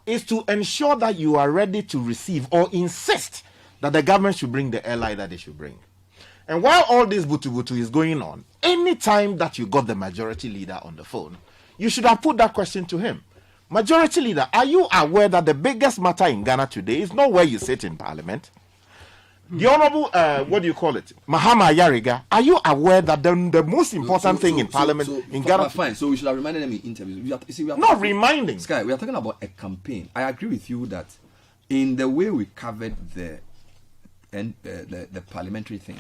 is to ensure that you are ready to receive or insist that the government should bring the ally that they should bring. And while all this butu-butu is going on, any time that you got the majority leader on the phone, you should have put that question to him. Majority leader, are you aware that the biggest matter in Ghana today is not where you sit in Parliament? The Honorable, what do you call it? Mahama Yariga, are you aware that the most important thing in Parliament in Ghana... Fine, so we should have reminded them in interviews. We are not reminding. Sky, we are talking about a campaign. I agree with you that in the way we covered the parliamentary thing,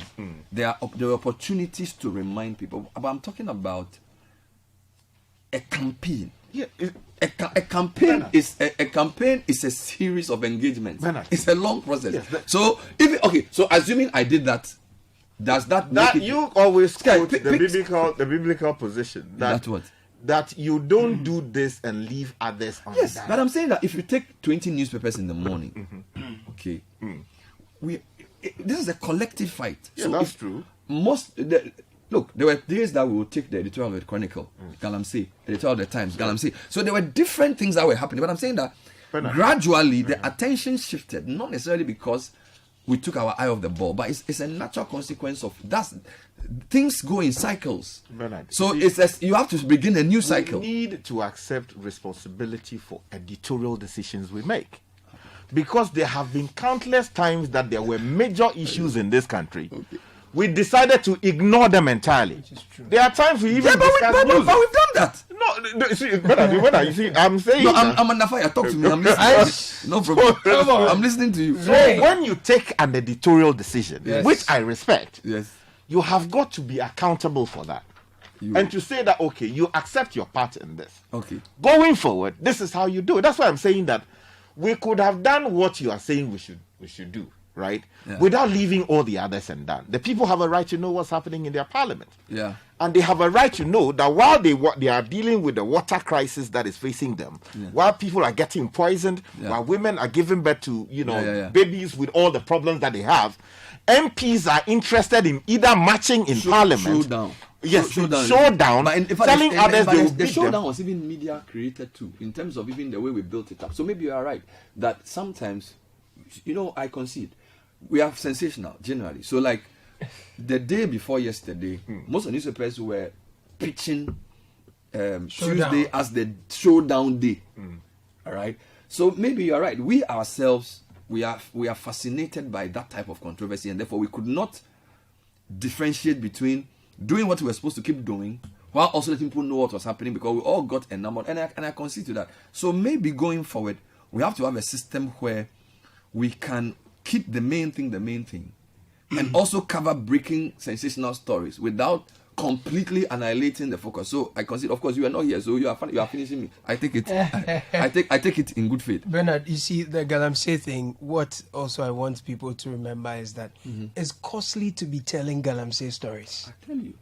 there are opportunities to remind people. But I'm talking about a campaign. Yeah, a campaign is a series of engagements. It's a long process. Yes, so so assuming I did that, does that make you always quote the biblical position that what? That you don't do this and leave others on Yes, but I'm saying that if you take 20 newspapers in the morning, okay, this is a collective fight. Yeah, so that's true. Look, there were days that we would take the editorial of the Chronicle, galamsey, editorial of the Times, galamsey. So there were different things that were happening. But I'm saying that gradually the attention shifted, not necessarily because we took our eye off the ball, but it's a natural consequence of that. Things go in cycles. Bernard, so you have to begin a new cycle. We need to accept responsibility for editorial decisions we make. Because there have been countless times that there were major issues in this country. Okay. We decided to ignore them entirely. There are times we even discuss news. But we've done that. No, see, Bernard, you see, I'm saying. No, I'm under fire. Talk to me. I'm listening. No problem. I'm listening to you. So when you take an editorial decision, which I respect, you have got to be accountable for that. And to say that, okay, you accept your part in this. Okay. Going forward, this is how you do it. That's why I'm saying that we could have done what you are saying we should do, right? Yeah. Without leaving all the others undone. The people have a right to know what's happening in their parliament. Yeah. And they have a right to know that while they are dealing with the water crisis that is facing them, while people are getting poisoned, while women are giving birth to, babies with all the problems that they have, MPs are interested in either marching in parliament. Showdown. Yes, showdown. But in fact, telling others they will the showdown was even media created too, in terms of even the way we built it up. So maybe you are right that sometimes, I concede, we are sensational generally. So like the day before yesterday, most of the newspapers were pitching Tuesday as the showdown day. All right. So maybe you are right. We ourselves, we are fascinated by that type of controversy, and therefore we could not differentiate between doing what we were supposed to keep doing while also letting people know what was happening, because we all got enamored, and I concede to that. So maybe going forward, we have to have a system where we can keep the main thing, and also cover breaking sensational stories without completely annihilating the focus. So I concede, of course, you are not here, so you are finishing me. I take it. I take it in good faith. Bernard, you see the galamsey thing. What also I want people to remember is that it's costly to be telling galamsey stories. I tell you.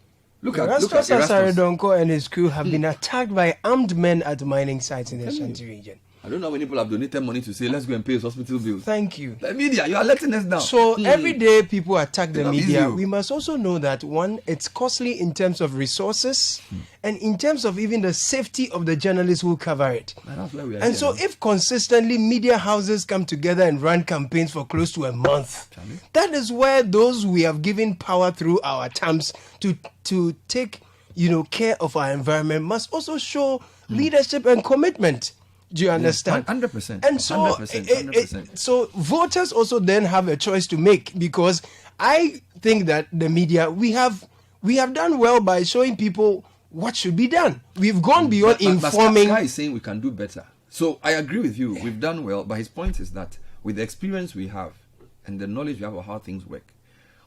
Look at Saredonko and his crew have been attacked by armed men at mining sites in the Ashanti region. I don't know how many people have donated money to say, let's go and pay his hospital bills. Thank you. The media, you are letting us down. So every day people attack the media. We must also know that, one, it's costly in terms of resources and in terms of even the safety of the journalists who cover it. And so if consistently media houses come together and run campaigns for close to a month, that is where those we have given power through our terms to take care of our environment must also show leadership and commitment. Do you understand? 100%. And so, 100%. So voters also then have a choice to make, because I think that the media, we have done well by showing people what should be done. We've gone beyond informing. But is saying we can do better. So I agree with you. We've done well, but his point is that with the experience we have and the knowledge we have of how things work,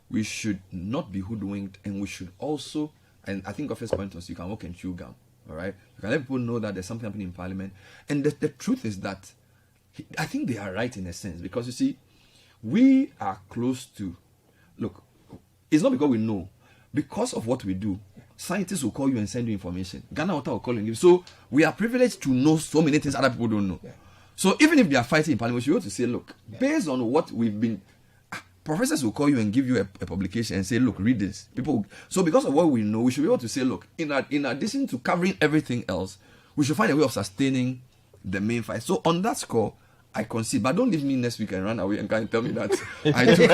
we should not be hoodwinked, and we should also, and I think of his point was, you can walk and chew gum. All right, you can let people know that there's something happening in Parliament, and the truth is that I think they are right in a sense, because you see, we are close to. Look, it's not because we know, because of what we do. Scientists will call you and send you information. Ghana Water will call you and give. So we are privileged to know so many things other people don't know. Yeah. So even if they are fighting in Parliament, you have to say, look, based on what we've been. Professors will call you and give you a publication and say, look, read this. So because of what we know, we should be able to say, look, in addition to covering everything else, we should find a way of sustaining the main fight. So on that score, I concede. But don't leave me next week and run away and can't tell me that I took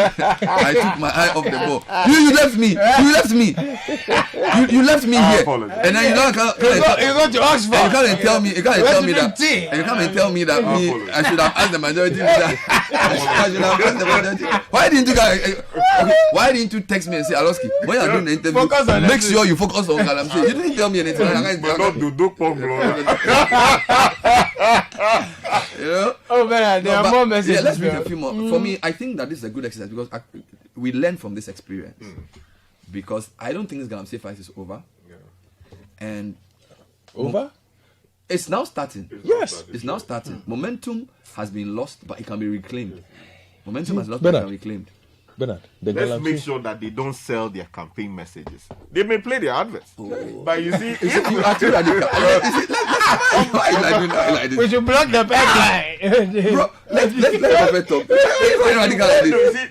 my eye off the ball. You left me. You left me here. And then you go to Oxford. And you come and tell me. You come and tell me that. And you come and tell me that I should have asked the majority. Why didn't you text me and say, Aloski, when you are doing the interview, make sure you focus on galamsey. You didn't tell me anything. There are more messages. Let's read a few more. For me, I think that this is a good exercise, because we learn from this experience. Because I don't think this galamsey fight is over. And over? It's now starting. It's now starting. Momentum has been lost, but it can be reclaimed. Momentum has lost, but it can be reclaimed. Bernard, let's make sure that they don't sell their campaign messages. They may play their adverts, but you see, if you are too radical, we should block the pipeline. Bro, let's talk.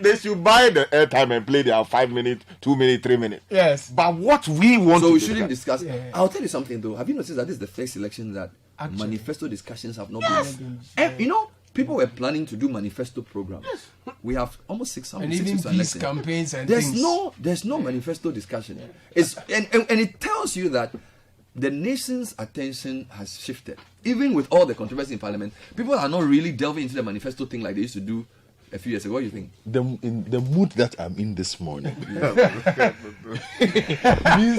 They should buy the airtime and play their 5 minutes, 2 minutes, 3 minutes. Yes. But what we want so we shouldn't discuss. I'll tell you something though. Have you noticed that this is the first election that manifesto discussions have not been. You know, people were planning to do manifesto programs. We have almost 600. And even peace campaigns and there's things. There's no manifesto discussion. It's and it tells you that the nation's attention has shifted. Even with all the controversy in Parliament, people are not really delving into the manifesto thing like they used to do a few years ago. What do you think? In the mood that I'm in this morning means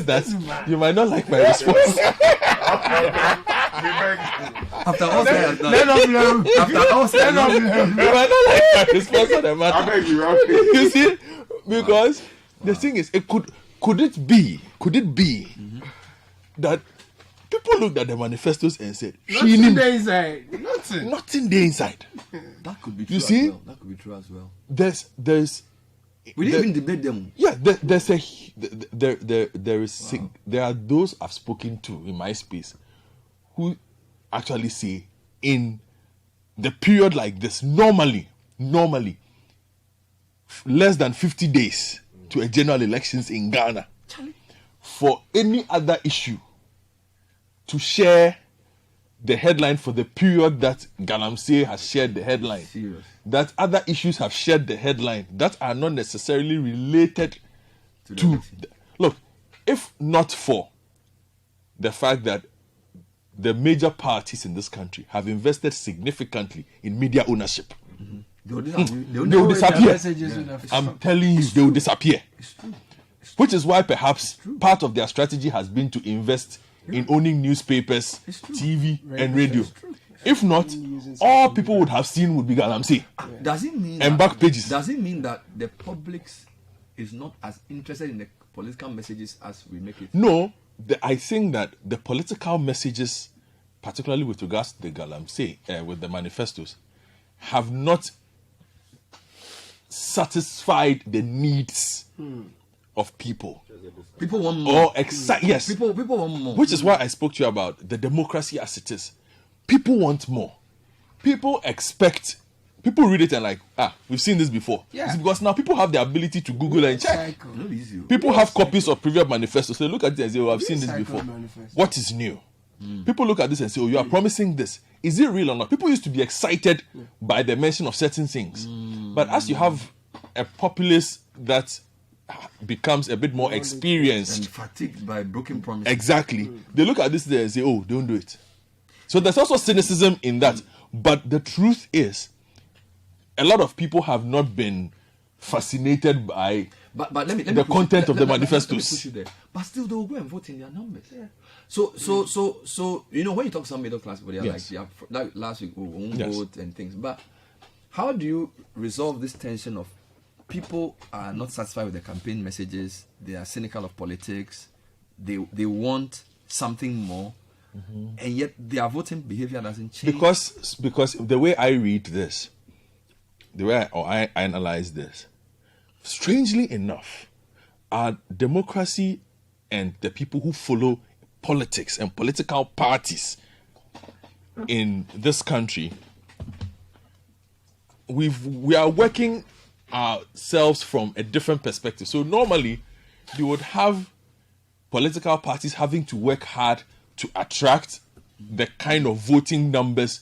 that you might not like my response. After all said, you might not like my response on the matter. You see, because the thing is, could it be that people looked at the manifestos and said, Nothing there inside. Nothing there inside. That could be true. You see, well. That could be true as well. There's. We didn't even debate them. Yeah, there are those I've spoken to in my space who actually say in the period like this, normally less than 50 days to a general elections in Ghana, for any other issue to share the headline for the period that galamsey has shared the headline, that other issues have shared the headline that are not necessarily related to look, if not for the fact that the major parties in this country have invested significantly in media ownership, they will disappear. I'm telling you, they will disappear. Which is why perhaps part of their strategy has been to invest in owning newspapers, TV, and radio. If not, all people would have seen would be galamsey. Does it mean and back pages? Does it mean that the public is not as interested in the political messages as we make it? No, I think that the political messages, particularly with regards to the galamsey, with the manifestos, have not satisfied the needs of people. People want more. Yes. People want more. Which is why I spoke to you about the democracy as it is. People want more. People expect. People read it and like, we've seen this before. Yeah. It's because now people have the ability to Google and check. People have copies of previous manifestos. So they look at it and say, I've seen this before. What is new? People look at this and say, you are promising this. Is it real or not? People used to be excited by the mention of certain things. But as you have a populace that becomes a bit more experienced and fatigued by broken promises. Exactly. They look at this there and say, don't do it. So there's also cynicism in that. But the truth is, a lot of people have not been fascinated by the content of the manifestos. Let me push you there. But still, they will go and vote in their numbers. Yeah. So you know, when you talk to some middle class people, they are like last week, we won't vote and things. But how do you resolve this tension of people are not satisfied with the campaign messages? They are cynical of politics. They want something more, and yet their voting behavior doesn't change. Because the way I read this, the way I analyze this, strangely enough, our democracy and the people who follow politics and political parties in this country, we are working ourselves from a different perspective. So normally, you would have political parties having to work hard to attract the kind of voting numbers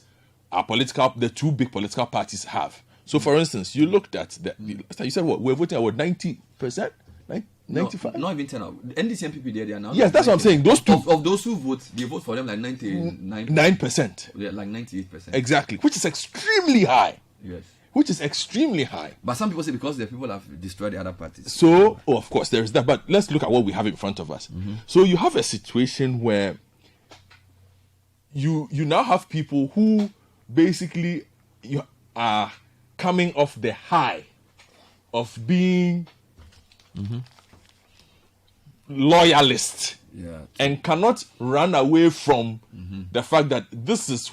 the two big political parties have. So, for instance, you looked at you said what? We're voting at what, 90%? 95? Not even 10. NDC and PPD, they are now. Yes, that's what I'm saying. Those two. Of those who vote, they vote for them like 99%. 9%. Yeah, like 98%. Exactly. Which is extremely high. Yes. Which is extremely high. But some people say because the people have destroyed the other parties. So, of course, there is that. But let's look at what we have in front of us. So you have a situation where you now have people who basically you are coming off the high of being loyalist and cannot run away from the fact that these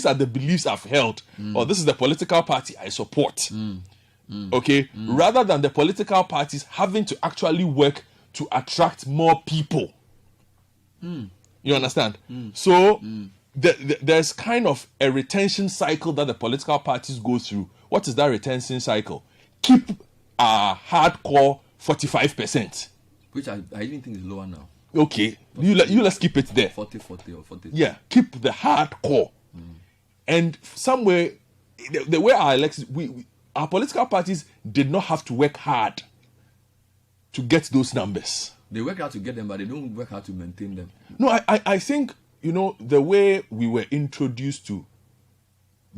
are the beliefs I've held, or this is the political party I support. Okay, rather than the political parties having to actually work to attract more people. You understand? So there's kind of a retention cycle that the political parties go through. What is that retention cycle? Keep a hardcore 45%. Which I even think is lower now. Okay, let's keep it there. 40 or 40. Yeah, keep the hardcore. And somewhere, the way our elections, our political parties did not have to work hard to get those numbers. They work hard to get them, but they don't work hard to maintain them. No, I think, the way we were introduced to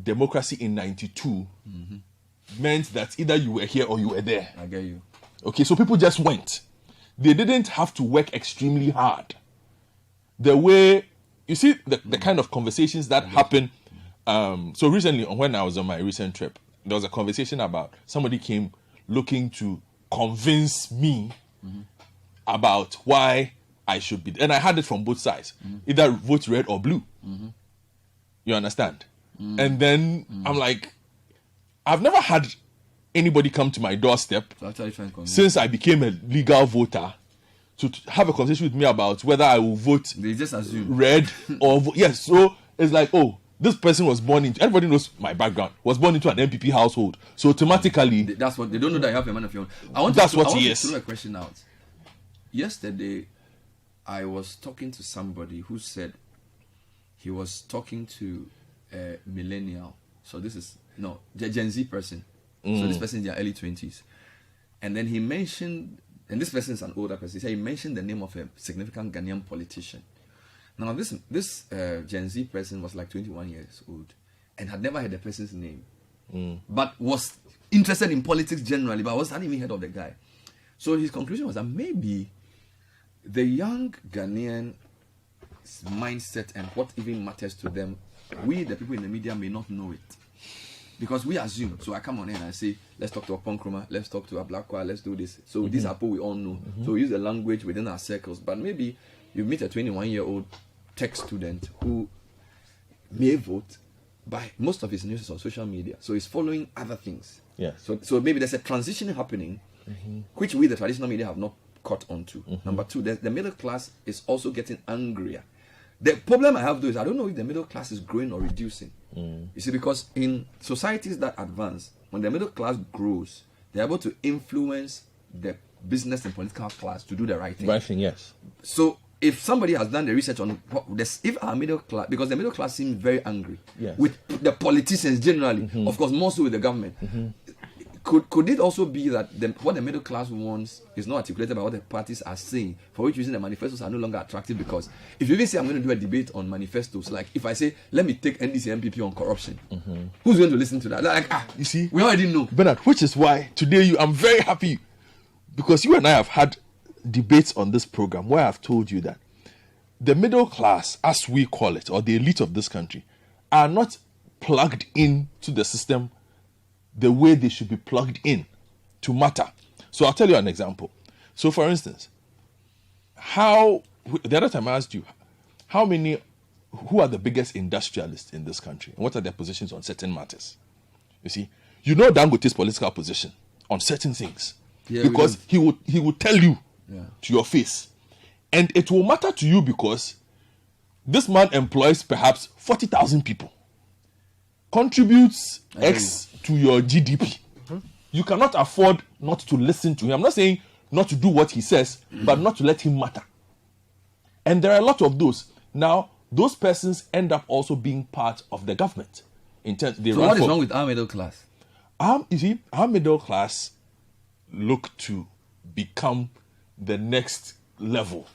democracy in 92 meant that either you were here or you were there. I get you. Okay, so people just went. They didn't have to work extremely hard. The way, you see, the kind of conversations that happen. So recently, when I was on my recent trip, there was a conversation about somebody came looking to convince me about why I should be. And I had it from both sides. Either vote red or blue. You understand? And then I'm like, I've never had anybody come to my doorstep since I became a legal voter to have a conversation with me about whether I will vote they just assume red or yes. So it's like, this person was born into, everybody knows my background, was born into an MPP household. So automatically, that's what they don't know, that you have a man of your own. That's what he is. I want to throw a question out. Yesterday, I was talking to somebody who said he was talking to a millennial. So this is Gen Z person. So this person is in their early 20s. And then he mentioned, and this person is an older person, he mentioned the name of a significant Ghanaian politician. Now this Gen Z person was like 21 years old and had never heard the person's name, but was interested in politics generally, but hadn't even heard of the guy. So his conclusion was that maybe the young Ghanaian mindset and what even matters to them, we the people in the media may not know it. Because we assume, so I come on in and I say, let's talk to a Ponkroma, let's talk to a Blackwa, let's do this. So these are people we all know. So we use the language within our circles. But maybe you meet a 21-year-old tech student who may vote, but most of his news is on social media. So he's following other things. Yeah. So maybe there's a transition happening, which we, the traditional media, have not caught on to. Number two, the middle class is also getting angrier. The problem I have though is I don't know if the middle class is growing or reducing. You see, because in societies that advance, when the middle class grows, they're able to influence the business and political class to do the right thing. Right thing, yes. So if somebody has done the research on if our middle class, because the middle class seems very angry with the politicians generally, of course more so with the government. Could it also be that what the middle class wants is not articulated by what the parties are saying, for which reason the manifestos are no longer attractive? Because if you even say I'm going to do a debate on manifestos, like if I say let me take NDC MPP on corruption, who's going to listen to that? Like, you see, we already know. Bernard, which is why today I'm very happy, because you and I have had debates on this program where I've told you that the middle class, as we call it, or the elite of this country, are not plugged into the system the way they should be plugged in to matter. So I'll tell you an example. So for instance, the other time I asked you, who are the biggest industrialists in this country and what are their positions on certain matters? You see, Dangote's political position on certain things, because he would tell you to your face, and it will matter to you because this man employs perhaps 40,000 people, contributes X to your GDP. You cannot afford not to listen to him. I'm not saying not to do what he says, but not to let him matter. And there are a lot of those. Now, those persons end up also being part of the government. So what is wrong with our middle class? You see, our middle class look to become the next level.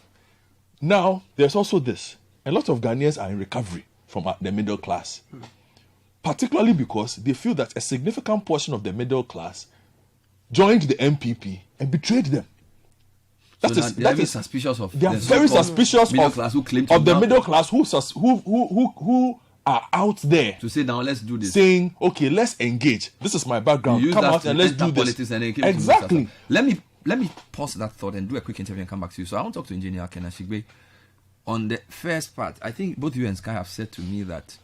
Now, there's also this. A lot of Ghanaians are in recovery from the middle class. Particularly because they feel that a significant portion of the middle class joined the MPP and betrayed them. They are very suspicious of the middle class who claim of the middle class who are out there to say, now let's do this. Saying, okay, let's engage. This is my background. Come out and let's do this. Exactly. Let me pause that thought and do a quick interview and come back to you. So I want to talk to Engineer Ken Ashigbe on the first part. I think both you and Sky have said to me that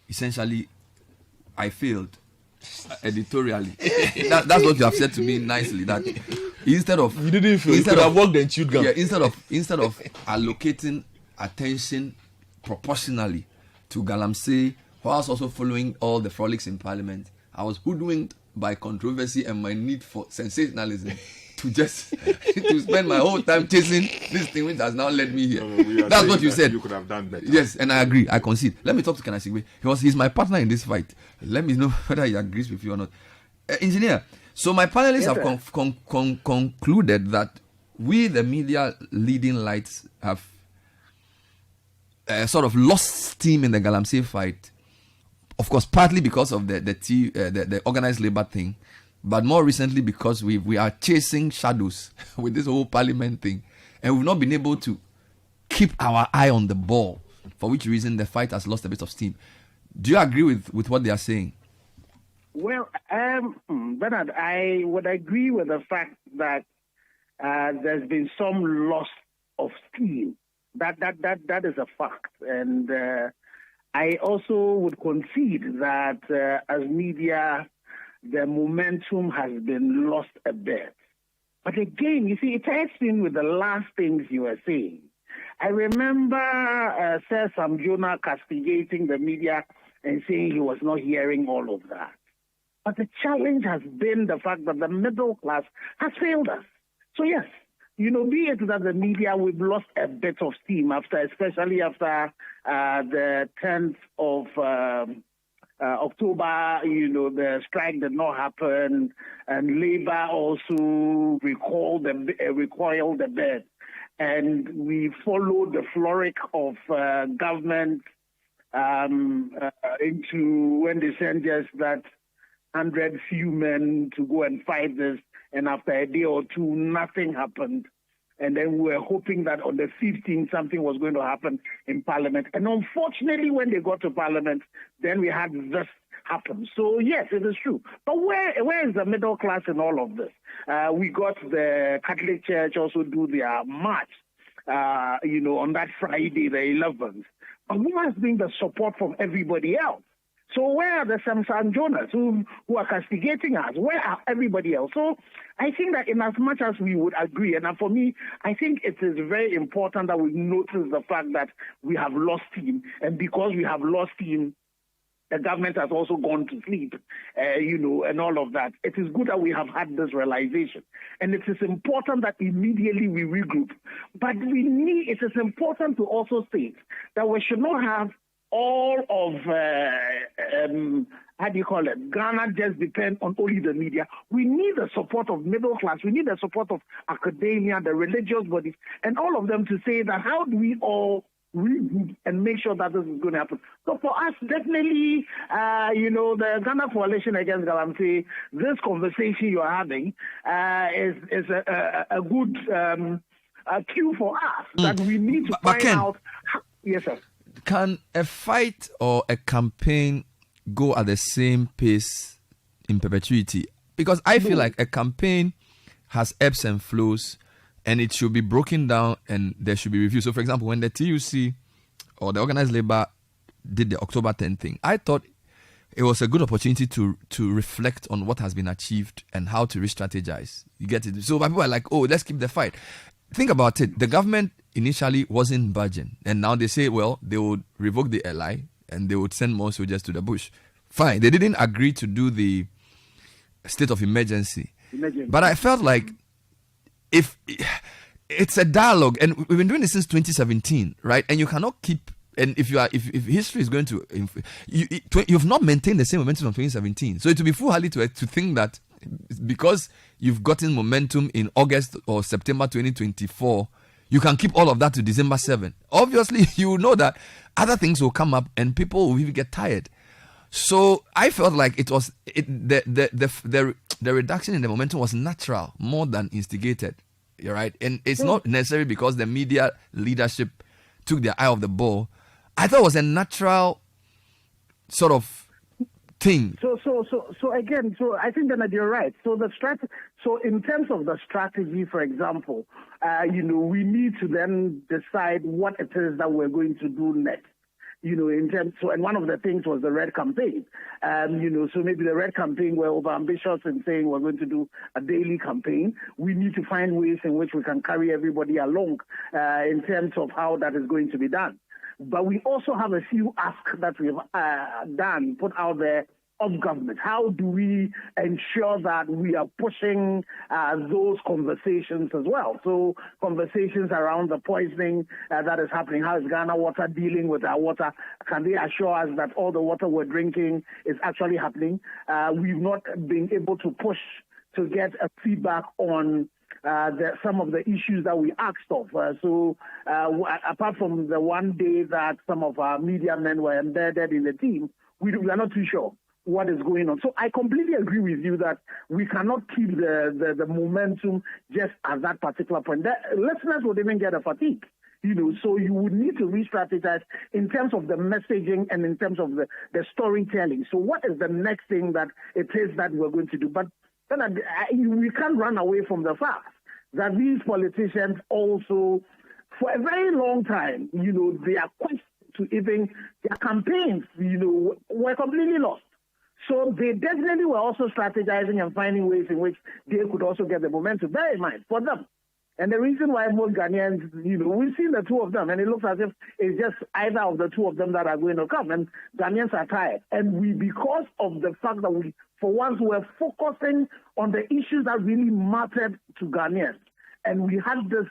essentially I failed editorially. That's what you have said to me nicely. That instead of you didn't fail, you could have worked and chewed gum. Yeah, instead of allocating attention proportionally to galamsey, whilst also following all the frolics in Parliament, I was hoodwinked by controversy and my need for sensationalism to just to spend my whole time chasing this thing which has now led me here. That's what you said. You could have done better. Yes, and I agree. I concede. Let me talk to Kanasigwe. He's my partner in this fight. Let me know whether he agrees with you or not. Engineer, so my panelists have concluded that we, the media leading lights, have sort of lost steam in the galamsey fight. Of course, partly because of the organized labor thing, but more recently because we are chasing shadows with this whole parliament thing, and we've not been able to keep our eye on the ball, for which reason the fight has lost a bit of steam. Do you agree with what they are saying? Well, Bernard, I would agree with the fact that there's been some loss of steam. That is a fact, and I also would concede that as media, the momentum has been lost a bit. But again, you see, it ties in with the last things you were saying. I remember Sir Sam Jonah castigating the media and saying he was not hearing all of that. But the challenge has been the fact that the middle class has failed us. So yes, be it that the media, we've lost a bit of steam especially after the 10th of October, the strike did not happen, and Labour also recoiled a bit. And we followed the floric of government into when they sent us that 100 few men to go and fight this, and after a day or two, nothing happened. And then we were hoping that on the 15th, something was going to happen in Parliament. And unfortunately, when they got to Parliament, then we had this happen. So yes, it is true. But where is the middle class in all of this? We got the Catholic Church also do their march, on that Friday, the 11th. But where has been the support from everybody else? So where are the Sam Jonas who are castigating us? Where are everybody else? So I think that in as much as we would agree, and for me, I think it is very important that we notice the fact that we have lost steam. And because we have lost steam, the government has also gone to sleep, and all of that. It is good that we have had this realization. And it is important that immediately we regroup. But it is important to also state that we should not have all of, Ghana just depend on only the media. We need the support of middle class. We need the support of academia, the religious bodies, and all of them to say that how do we all regroup and make sure that this is going to happen. So for us, definitely, the Ghana Coalition Against Galamsey, this conversation you are having is a good cue for us that we need to find out. Yes, sir. Can a fight or a campaign go at the same pace in perpetuity? Because I feel like a campaign has ebbs and flows, and it should be broken down and there should be reviews. So, for example, when the TUC or the organized labor did the October 10th thing, I thought it was a good opportunity to reflect on what has been achieved and how to re-strategize. You get it? So people are like, oh, let's keep the fight. Think about it. The government initially wasn't budging, and now they say, well, they would revoke the LI and they would send more soldiers to the bush. Fine. They didn't agree to do the state of emergency. But I felt like if it's a dialogue, and we've been doing this since 2017, right? And you cannot keep, and if history is going to, you've not maintained the same momentum from 2017. So it would be foolhardy to think that because you've gotten momentum in August or September 2024, you can keep all of that to December 7. Obviously, you know that other things will come up and people will even get tired. So I felt like the reduction in the momentum was natural more than instigated, right? And it's not necessary because the media leadership took their eye off the ball. I thought it was a natural sort of thing. So again, I think that you're right. So in terms of the strategy, for example, we need to then decide what it is that we're going to do next. And one of the things was the Red Campaign. So maybe the Red Campaign were overambitious in saying we're going to do a daily campaign. We need to find ways in which we can carry everybody along in terms of how that is going to be done. But we also have a few asks that we've put out there of government? How do we ensure that we are pushing those conversations as well? So conversations around the poisoning that is happening. How is Ghana Water dealing with our water? Can they assure us that all the water we're drinking is actually happening? We've not been able to push to get a feedback on some of the issues that we asked of. So apart from the one day that some of our media men were embedded in the team, we are not too sure what is going on. So I completely agree with you that we cannot keep the momentum just at that particular point. The listeners would even get a fatigue. So you would need to re-strategize in terms of the messaging and in terms of the storytelling. So what is the next thing that it is that we're going to do? But then we can't run away from the fact that these politicians also, for a very long time, their quest to even, their campaigns, were completely lost. So they definitely were also strategizing and finding ways in which they could also get the momentum. Bear in mind, for them. And the reason why most Ghanaians, we've seen the two of them, and it looks as if it's just either of the two of them that are going to come. And Ghanaians are tired. And because of the fact that we, for once, were focusing on the issues that really mattered to Ghanaians. And we had this,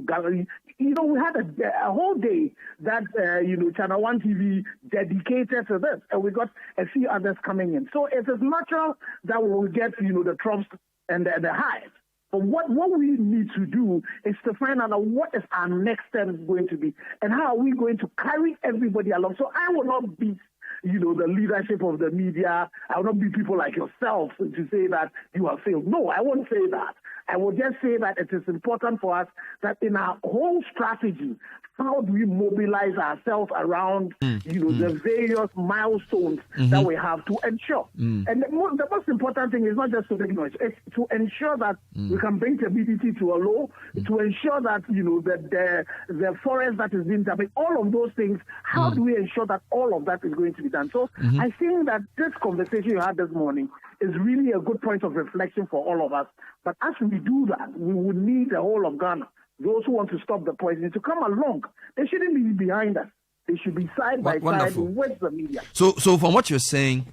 gallery, we had a whole day that, ChannelOne TV dedicated to this. And we got a few others coming in. So it is natural that we will get, the troughs and the highs. But what we need to do is to find out what is our next step going to be and how are we going to carry everybody along. So I will not be, the leadership of the media. I will not be people like yourself to say that you have failed. No, I won't say that. I will just say that it is important for us that in our whole strategy, how do we mobilize ourselves around, the various milestones that we have to ensure? And the most important thing is not just to make noise, it's to ensure that we can bring stability to a low, to ensure that, the forest that is being damaged, all of those things, how do we ensure that all of that is going to be done? So I think that this conversation you had this morning is really a good point of reflection for all of us. But as we do that, we would need the whole of Ghana, those who want to stop the poisoning, to come along. They shouldn't be behind us. They should be side by side with the media. So from what you're saying,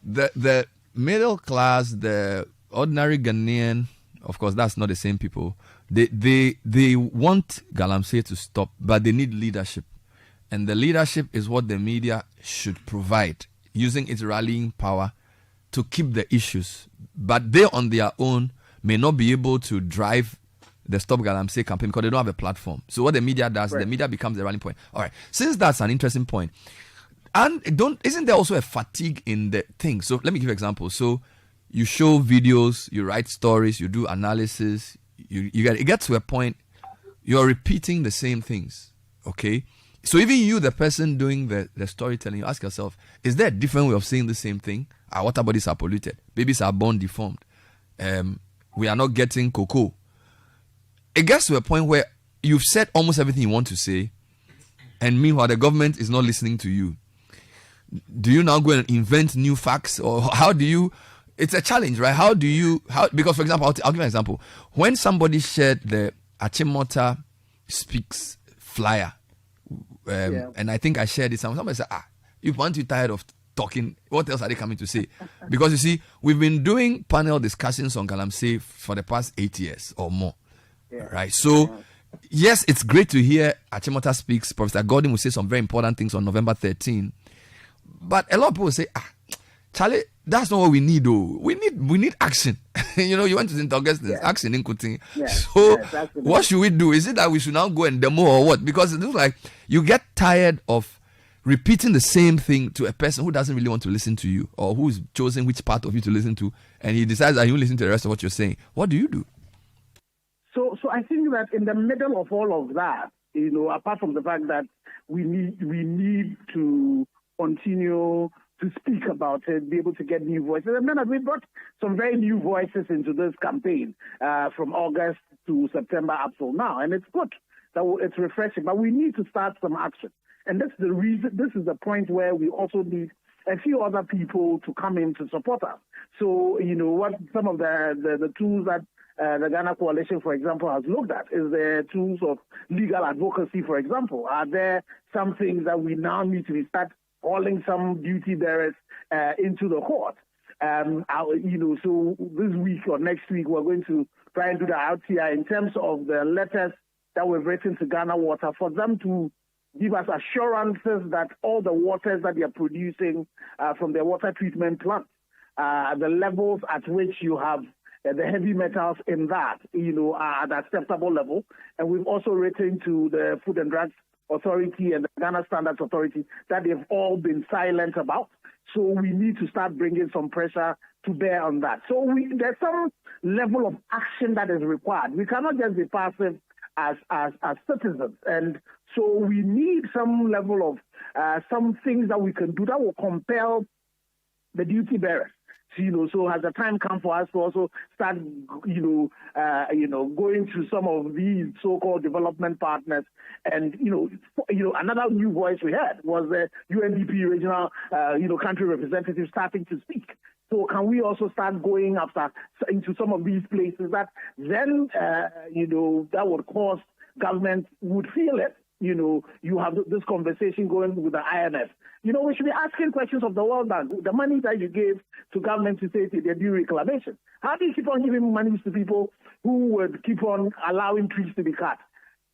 the middle class, the ordinary Ghanaian, of course, that's not the same people. They want galamsey to stop, but they need leadership. And the leadership is what the media should provide, using its rallying power to keep the issues. But they on their own may not be able to drive the Stop Galamsey campaign because they don't have a platform. So what the media does, the media becomes the rallying point. All right. Since that's an interesting point, and isn't there also a fatigue in the thing? So let me give you an example. So you show videos, you write stories, you do analysis, it gets to a point you're repeating the same things. Okay? So even you, the person doing the storytelling, you ask yourself, is there a different way of saying the same thing? Our water bodies are polluted. Babies are born deformed. We are not getting cocoa. It gets to a point where you've said almost everything you want to say, and meanwhile the government is not listening to you. Do you now go and invent new facts, or how do you? It's a challenge, right? Because, for example, I'll give you an example. When somebody shared the Achimota Speaks flyer, and I think I shared it, somebody said, if aren't you tired of talking, what else are they coming to say? Because you see, we've been doing panel discussions on galamsey for the past 8 years or more. Right? So, yes, it's great to hear Achimota Speaks. Professor Gordon will say some very important things on November 13. But a lot of people say, Charlie, that's not what we need, though. We need action. You went to St. Augustine's, action in Kuting. So, what should we do? Is it that we should now go and demo or what? Because it looks like you get tired of repeating the same thing to a person who doesn't really want to listen to you, or who's chosen which part of you to listen to, and he decides that he will listen to the rest of what you're saying. What do you do? So I think that in the middle of all of that, apart from the fact that we need to continue to speak about it, be able to get new voices. And then we brought some very new voices into this campaign from August to September up till now, and it's good. It's refreshing, but we need to start some action. And that's the reason. This is the point where we also need a few other people to come in to support us. So, what some of the tools that the Ghana Coalition, for example, has looked at is the tools of legal advocacy, for example. Are there some things that we now need to start hauling some duty bearers into the court. So this week or next week, we're going to try and do the out here in terms of the letters that we've written to Ghana Water for them to give us assurances that all the waters that they are producing from their water treatment plant, the levels at which you have the heavy metals in that, are at acceptable level. And we've also written to the Food and Drugs Authority and the Ghana Standards Authority that they've all been silent about. So we need to start bringing some pressure to bear on that. So there's some level of action that is required. We cannot just be passive as citizens. And so we need some level of some things that we can do that will compel the duty bearers. So has the time come for us to also start, going to some of these so-called development partners, and another new voice we heard was the UNDP regional, country representative starting to speak. So can we also start going into some of these places that then, that would cause government would feel it. You have this conversation going with the IMF. We should be asking questions of the World Bank. The money that you gave to government to say they do reclamation. How do you keep on giving money to people who would keep on allowing trees to be cut?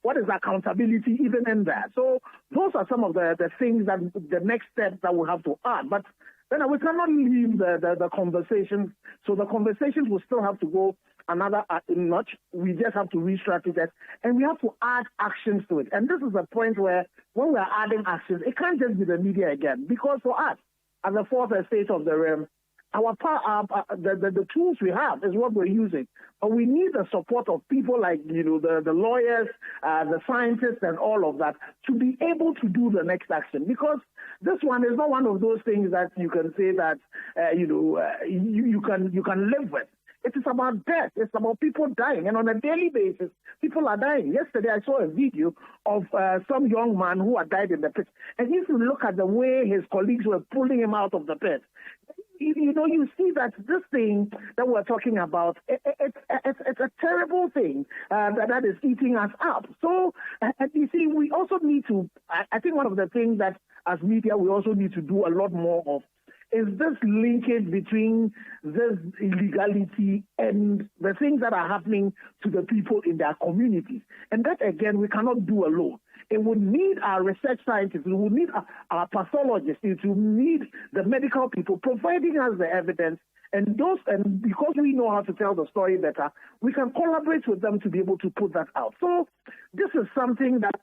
What is accountability even in there? So those are some of the things that the next steps that we have to add. But then we cannot leave the conversations. So the conversations will still have to go another notch. We just have to re-strategize, and we have to add actions to it. And this is the point where when we are adding actions, it can't just be the media again, because for us, as a fourth estate of the realm, the tools we have is what we're using. But we need the support of people like, the lawyers, the scientists, and all of that to be able to do the next action. Because this one is not one of those things that you can say that, you can live with. It is about death. It's about people dying. And on a daily basis, people are dying. Yesterday, I saw a video of some young man who had died in the pit. And if you look at the way his colleagues were pulling him out of the pit, you see that this thing that we're talking about, it's a terrible thing that is eating us up. So, you see, we also need to, I think one of the things that as media we also need to do a lot more of is this linkage between this illegality and the things that are happening to the people in their communities. And that, again, we cannot do alone. It would need our research scientists, we would need our pathologists, it would need the medical people providing us the evidence. And because we know how to tell the story better, we can collaborate with them to be able to put that out. So this is something that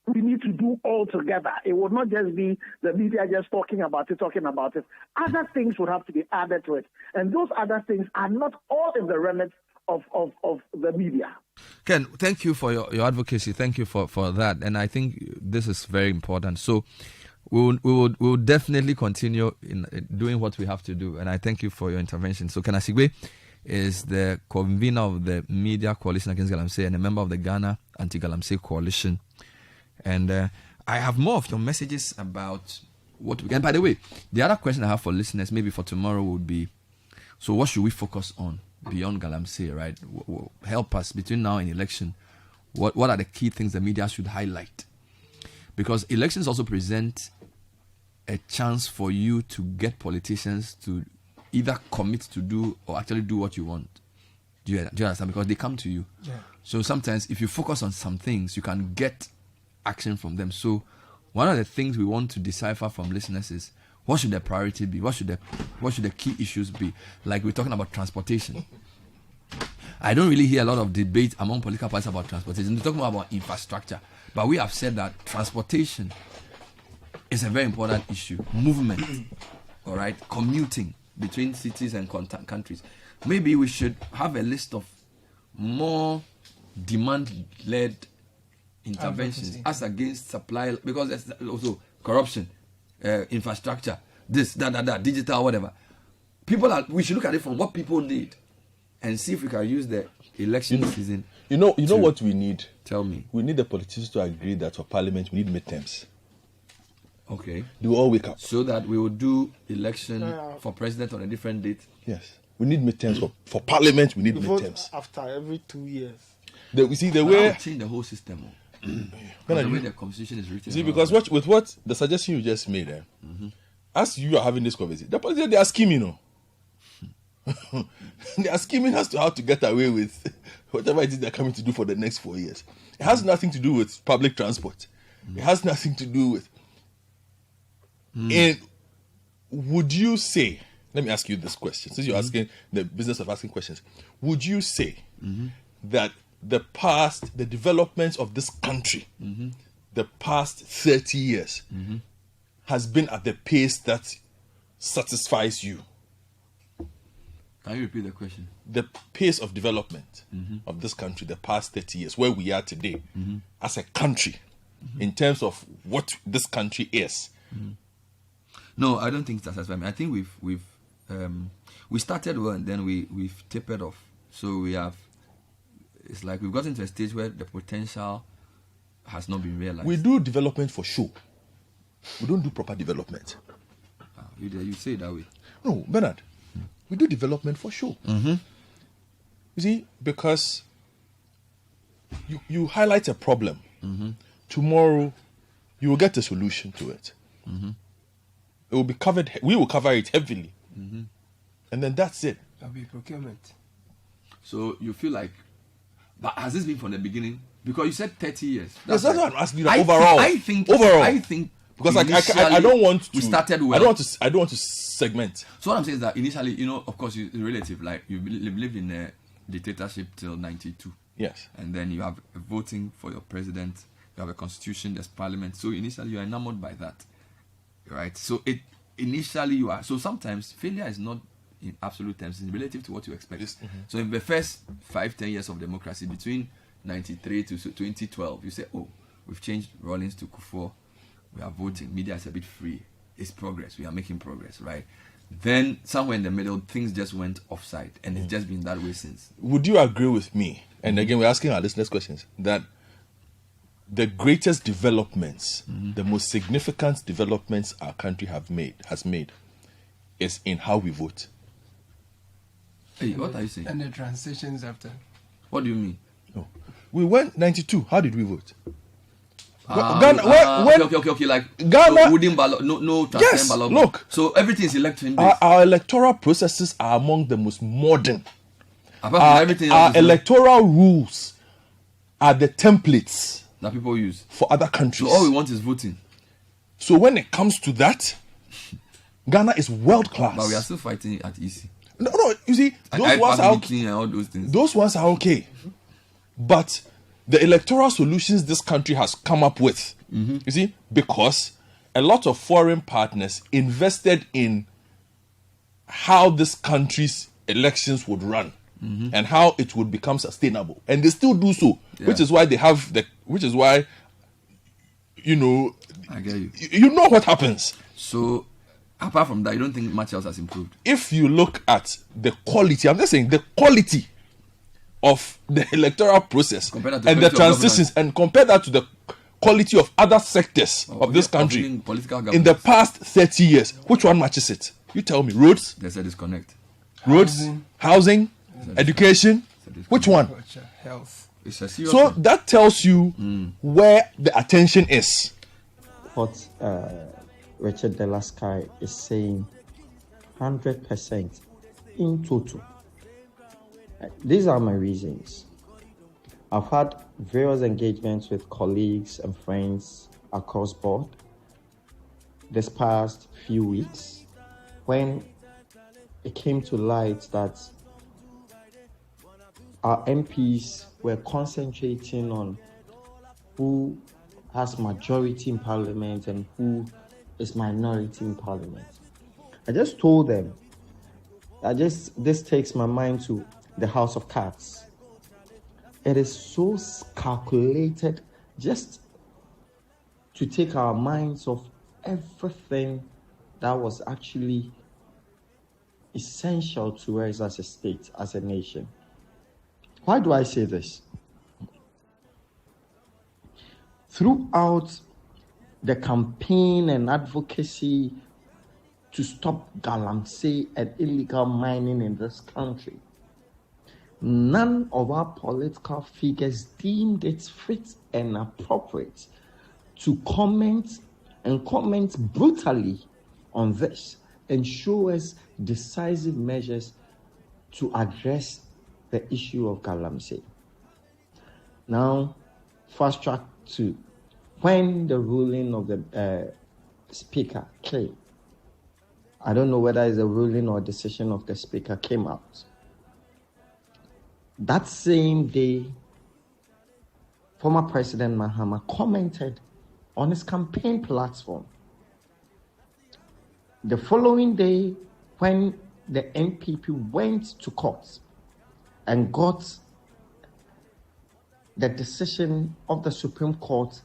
we need to do all together. It would not just be the media just talking about it. Other things would have to be added to it. And those other things are not all in the remit of the media. Ken, thank you for your advocacy. Thank you for that. And I think this is very important. So we will definitely continue in doing what we have to do. And I thank you for your intervention. So Ken Asigwe is the convener of the Media Coalition Against Galamsey and a member of the Ghana Anti-Galamsey Coalition. And I have more of your messages about what we can. By the way, the other question I have for listeners, maybe for tomorrow, would be, so what should we focus on beyond Galamsey, right? Help us between now and election. What are the key things the media should highlight? Because elections also present a chance for you to get politicians to either commit to do or actually do what you want. Do you understand? Because they come to you. Yeah. So sometimes if you focus on some things, you can get action from them. So one of the things we want to decipher from listeners is, what should the priority be? What should the key issues be? Like we're talking about transportation. I don't really hear a lot of debate among political parties about transportation. We're talking about infrastructure. But we have said that transportation is a very important issue. Movement, all right? Commuting between cities and countries. Maybe we should have a list of more demand-led interventions as against supply, because there's also corruption, infrastructure, this, that, digital, whatever. We should look at it from what people need and see if we can use the election season. You know what we need? Tell me. We need the politicians to agree that for parliament we need midterms. Okay. They will all wake up. So that we will do election for president on a different date. Yes. We need midterms for parliament. We need midterms. After every 2 years. We see the way. Change the whole system. the way the constitution is written. See, because with what the suggestion you just made, as you are having this conversation, they are scheming, they are scheming as to how to get away with whatever it is they're coming to do for the next 4 years. It has nothing to do with public transport. It has nothing to do with. And would you say, let me ask you this question, since you're asking the business of asking questions, would you say that the developments of this country, the past 30 years, has been at the pace that satisfies you? Can you repeat the question? The pace of development of this country, the past 30 years, where we are today, as a country, in terms of what this country is. No, I don't think that's satisfied me. I think we started well and then we've tapered off. So it's like we've gotten to a stage where the potential has not been realized. We do development for show. We don't do proper development. You say it that way. No, Bernard. We do development for show. You see, because you highlight a problem. Tomorrow, you will get a solution to it. It will be covered. We will cover it heavily, and then that's it. That'll be procurement. So you feel like, but has this been from the beginning? Because you said 30 years. That's what I'm asking you. Overall, I think because I don't want to. We started well. I don't want to segment. So what I'm saying is that initially, of course, it's relative. Like you lived in a dictatorship till 92. Yes. And then you have voting for your president. You have a constitution. There's parliament. So initially, you are enamored by that, right? So initially you are. So sometimes failure is not in absolute terms. It's relative to what you expect. So in the first 5-10 years of democracy, between 93 to 2012, you say, oh, we've changed Rawlings to Kufuor. We are voting. Media is a bit free. It's progress. We are making progress, right? Then somewhere in the middle, things just went offside, and it's just been that way since. Would you agree with me? And again, we're asking our listeners questions, that the greatest developments, the most significant developments our country has made, is in how we vote. Hey, what are you saying? And the transitions after. What do you mean? No. We went 92. How did we vote? Okay. Like Ghana, wooden ballot, no yes, ballot. Look. So everything is election based. Our electoral processes are among the most modern. Everything our electoral rules are the templates that people use for other countries. So all we want is voting. So when it comes to that, Ghana is world class. But we are still fighting at EC. No. You see, those ones are okay. And all those things. Those ones are okay, but the electoral solutions this country has come up with, you see, because a lot of foreign partners invested in how this country's elections would run and how it would become sustainable, and they still do so, which is why I get you. You know what happens. So apart from that, you don't think much else has improved? If you look at the quality, I'm just saying the quality of the electoral process and the transitions, and compare that to the quality of other sectors of this country in the past 30 years, which one matches it? You tell me. Roads? There's a disconnect. Roads, housing, education. Which one? Health. It's a serious so one. that tells you where the attention is. What Richard Delasky is saying, 100% in total. These are my reasons. I've had various engagements with colleagues and friends across board this past few weeks when it came to light that our MPs were concentrating on who has majority in parliament and who is minority in parliament. I just told them that this takes my mind to the House of Cards. It is so calculated just to take our minds off everything that was actually essential to us as a state, as a nation. Why do I say this? Throughout the campaign and advocacy to stop galamsey and illegal mining in this country, none of our political figures deemed it fit and appropriate to comment brutally on this and show us decisive measures to address the issue of galamsey. Now, fast track to when the ruling of the speaker came. I don't know whether it's a ruling or decision of the speaker came out. That same day, former President Mahama commented on his campaign platform. The following day, when the NPP went to court and got the decision of the Supreme Court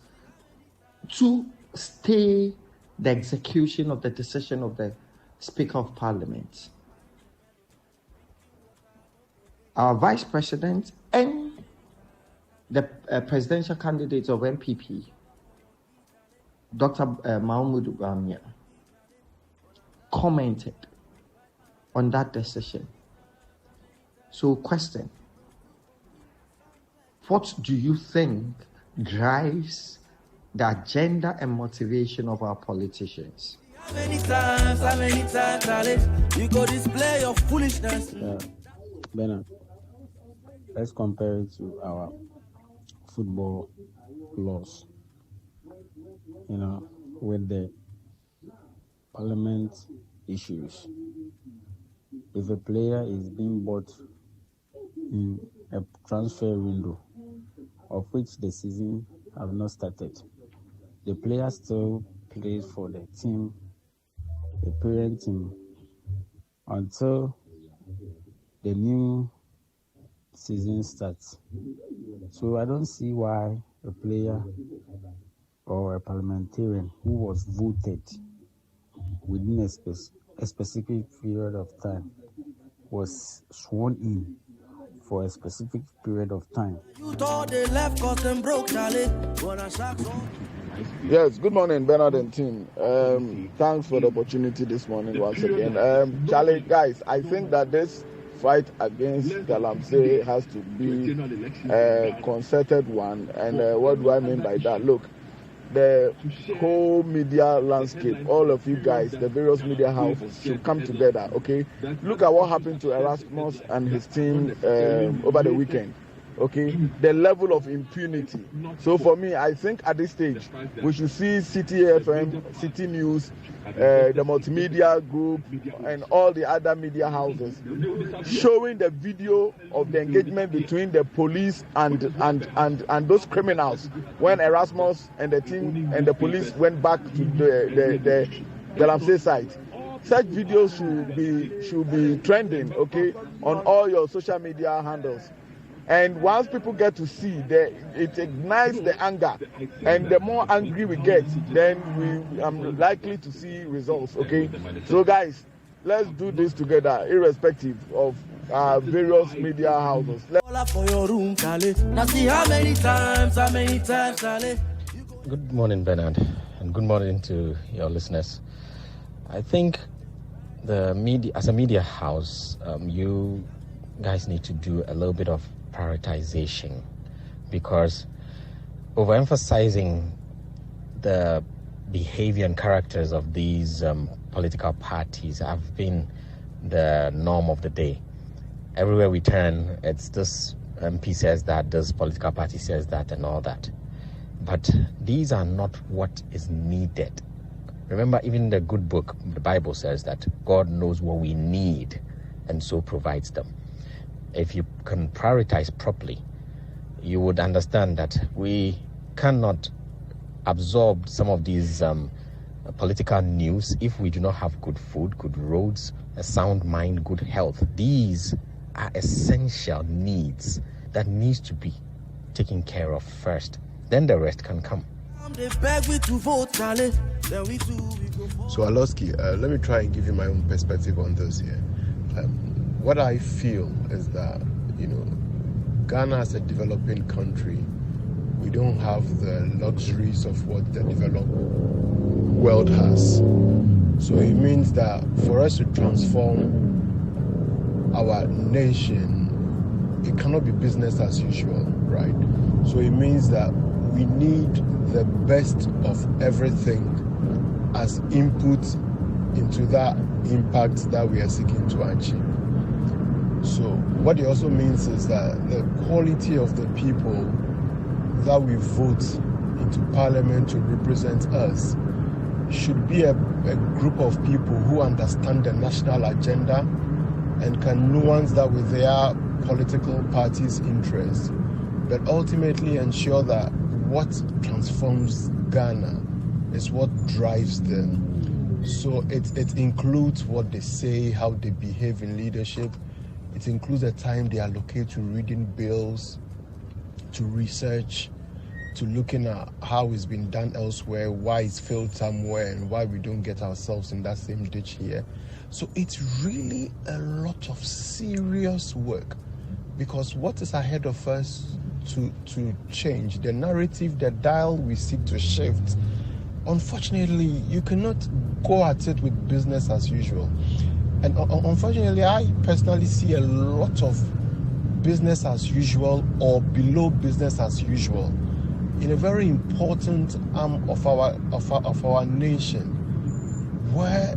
to stay the execution of the decision of the Speaker of Parliament, our Vice President and the presidential candidate of NPP, Dr. Mahmoud Bawumia, commented on that decision. So, question, what do you think drives the agenda and motivation of our politicians? How many times, Charlie, you go display your foolishness? Bernard, let's compare it to our football laws. You know, with the parliament issues. If a player is being bought in a transfer window, of which the season have not started, the player still plays for the team, the parent team, until the new season starts. So I don't see why a player or a parliamentarian who was voted within a specific period of time was sworn in for a specific period of time. You thought they left cause them broke, Charlie. Yes, good morning, Bernard and team. Thanks for the opportunity this morning once again. Charlie, guys, I think that this fight against galamsey has to be a concerted one. And what do I mean by that? Look, the whole media landscape, all of you guys, the various media houses should come together, okay? Look at what happened to Erasmus and his team over the weekend. Okay, the level of impunity. So for me, I think at this stage, we should see Citi FM, Citi News, the multimedia group, and all the other media houses showing the video of the engagement between the police and those criminals when Erasmus and the team and the police went back to the galamsey site. Such videos should be trending, okay, on all your social media handles. And once people get to see that, it ignites the anger, and the more angry we get, then we are likely to see results. Okay, so guys, let's do this together, irrespective of various media houses. Good morning, Bernard, and good morning to your listeners. I think the media, as a media house, you guys need to do a little bit of prioritization, because overemphasizing the behavior and characters of these political parties have been the norm of the day. Everywhere we turn, it's this MP says that, this political party says that, and all that. But these are not what is needed. Remember, even the good book, the Bible, says that God knows what we need and so provides them. If you can prioritize properly, you would understand that we cannot absorb some of these political news if we do not have good food, good roads, a sound mind, good health. These are essential needs that needs to be taken care of first. Then the rest can come. So Aloski, let me try and give you my own perspective on this here. What I feel is that, Ghana as a developing country, we don't have the luxuries of what the developed world has. So it means that for us to transform our nation it cannot be business as usual, right? So it means that we need the best of everything as input into that impact that we are seeking to achieve. So what it also means is that the quality of the people that we vote into parliament to represent us should be a group of people who understand the national agenda and can nuance that with their political party's interests, but ultimately ensure that what transforms Ghana is what drives them. So it includes what they say, how they behave in leadership. It includes the time they allocate to reading bills, to research, to looking at how it's been done elsewhere, why it's failed somewhere, and why we don't get ourselves in that same ditch here. So it's really a lot of serious work, because what is ahead of us to change, the narrative, the dial we seek to shift, unfortunately, you cannot go at it with business as usual. And unfortunately, I personally see a lot of business as usual or below business as usual in a very important arm of our nation, where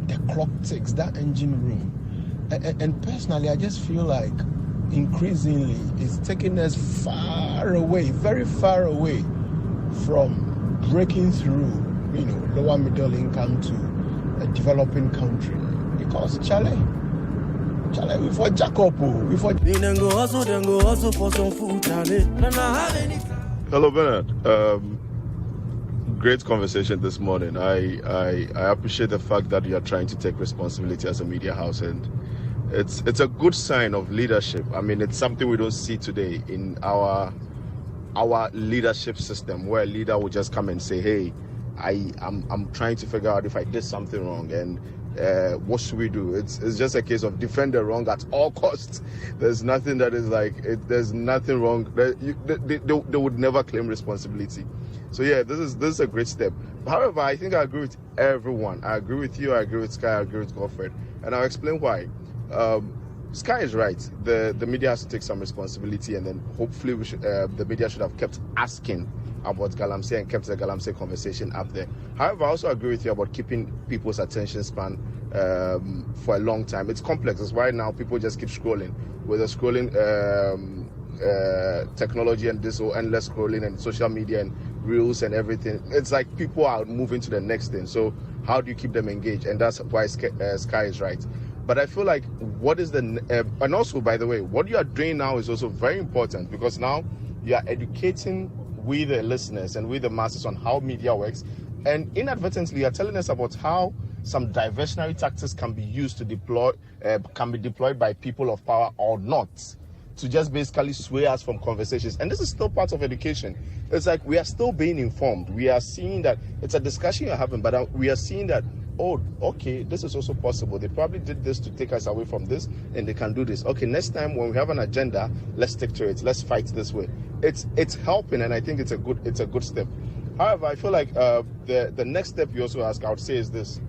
the clock ticks, that engine room. And personally, I just feel like increasingly it's taking us far away, very far away from breaking through, lower middle income to a developing country. Because Charlie, we for Jacob, we for. Hello, Bernard. Great conversation this morning. I appreciate the fact that you are trying to take responsibility as a media house, and it's a good sign of leadership. I mean, it's something we don't see today in our leadership system, where a leader will just come and say, "Hey, I'm trying to figure out if I did something wrong, and what should we do?" It's just a case of defend the wrong at all costs. There's nothing that is like there's nothing wrong. They would never claim responsibility. So yeah, this is a great step. However, I think I agree with everyone. I agree with you. I agree with Sky. I agree with Godfred, and I'll explain why. Sky is right. The media has to take some responsibility, and then hopefully the media should have kept asking about galamsey and kept the galamsey conversation up there. However, I also agree with you about keeping people's attention span for a long time. It's complex. That's why now people just keep scrolling. With the scrolling technology and this whole endless scrolling and social media and reels and everything, it's like people are moving to the next thing. So how do you keep them engaged? And that's why Sky is right. But I feel like and also, by the way, what you are doing now is also very important, because now you are educating we the listeners and we the masses on how media works, and inadvertently you're telling us about how some diversionary tactics can be used to can be deployed by people of power or not, to just basically sway us from conversations. And this is still part of education. It's like we are still being informed. We are seeing that it's a discussion you're having, but we are seeing that, oh, okay, this is also possible. They probably did this to take us away from this, and they can do this. Okay, next time when we have an agenda, let's stick to it. Let's fight this way. It's helping, and I think it's a good step. However, I feel like the next step you also ask, I would say, is this: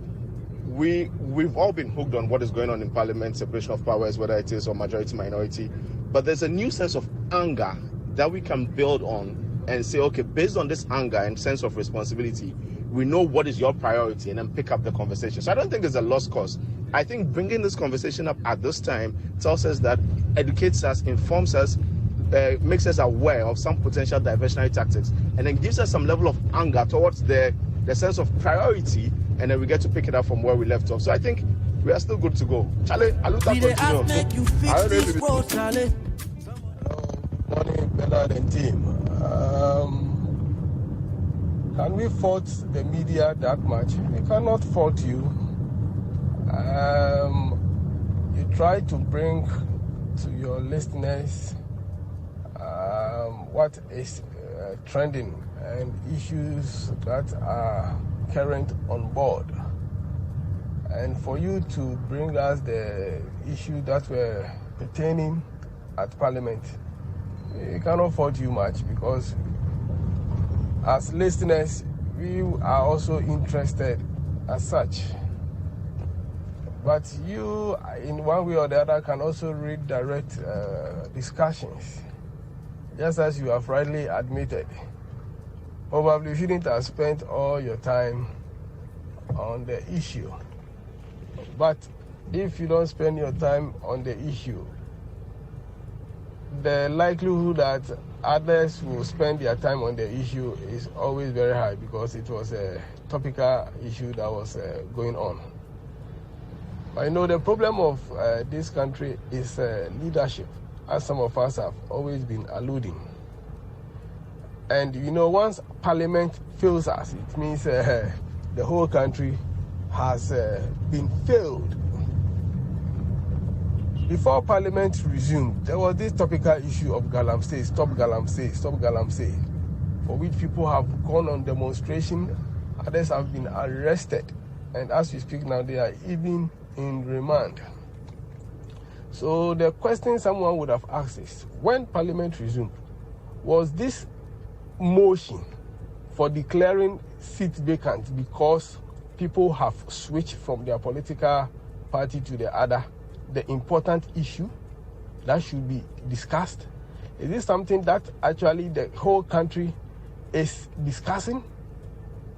we've all been hooked on what is going on in Parliament, separation of powers, whether it is or majority minority. But there's a new sense of anger that we can build on and say, okay, based on this anger and sense of responsibility, we know what is your priority, and then pick up the conversation. So I don't think it's a lost cause. I think bringing this conversation up at this time tells us that, educates us, informs us, makes us aware of some potential diversionary tactics, and then gives us some level of anger towards the sense of priority, and then we get to pick it up from where we left off. So I think we are still good to go. Charlie, I look at Charlie. Morning, Bernard and team. Can we fault the media that much? We cannot fault you. You try to bring to your listeners what is trending and issues that are current on board. And for you to bring us the issue that were pertaining at Parliament, we cannot fault you much, because as listeners, we are also interested as such. But you, in one way or the other, can also redirect discussions. Just as you have rightly admitted, probably you shouldn't have spent all your time on the issue. But if you don't spend your time on the issue, the likelihood that others will spend their time on the issue is always very high, because it was a topical issue that was going on. I know the problem of this country is leadership, as some of us have always been alluding. And you know, once Parliament fails us, it means the whole country has been failed. Before Parliament resumed, there was this topical issue of galamsey, stop galamsey, stop galamsey, for which people have gone on demonstration, others have been arrested, and as we speak now, they are even in remand. So the question someone would have asked is, when Parliament resumed, was this motion for declaring seats vacant because people have switched from their political party to the other the important issue that should be discussed? Is this something that actually the whole country is discussing?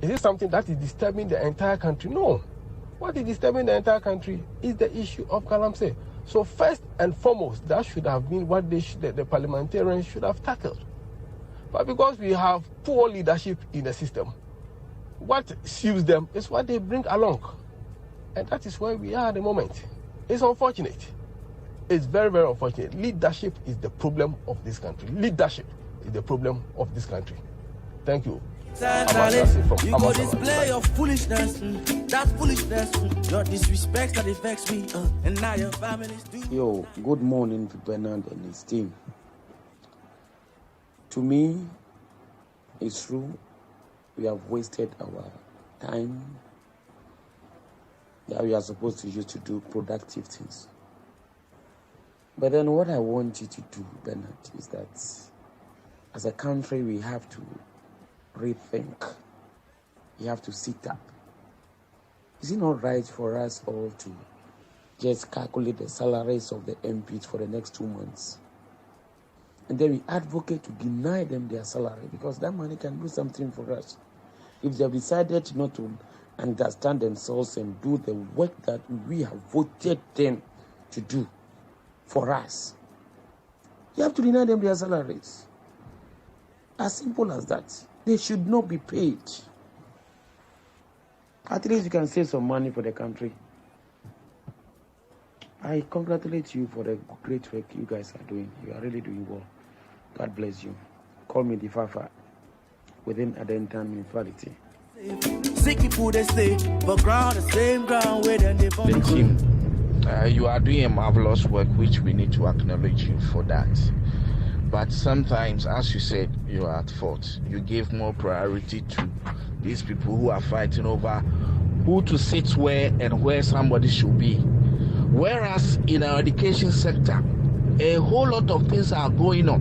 Is this something that is disturbing the entire country? No. What is disturbing the entire country is the issue of galamsey. So first and foremost, that should have been what the parliamentarians should have tackled. But because we have poor leadership in the system, what suits them is what they bring along. And that is where we are at the moment. It's unfortunate. It's very, very unfortunate. Leadership is the problem of this country. Leadership is the problem of this country. Thank you. You go display your foolishness, that's foolishness. Your disrespect that affects me, and now your families do. Yo, good morning to Bernard and his team. To me, it's true, we have wasted our time that we are supposed to use to do productive things. But then what I want you to do, Bernard, is that as a country we have to rethink. You have to sit up. Is it not right for us all to just calculate the salaries of the MPs for the next 2 months? And then we advocate to deny them their salary, because that money can do something for us. If they have decided not to understand themselves and do the work that we have voted them to do for us, you have to deny them their salaries. As simple as that. They should not be paid. At least you can save some money for the country. I congratulate you for the great work you guys are doing. You are really doing well. God bless you. Call me the Fafa within Adentan municipality. Sick people, they stay, but ground the same ground where they the team, you are doing a marvelous work, which we need to acknowledge you for that. But sometimes, as you said, you are at fault. You give more priority to these people who are fighting over who to sit where and where somebody should be. Whereas in our education sector, a whole lot of things are going on.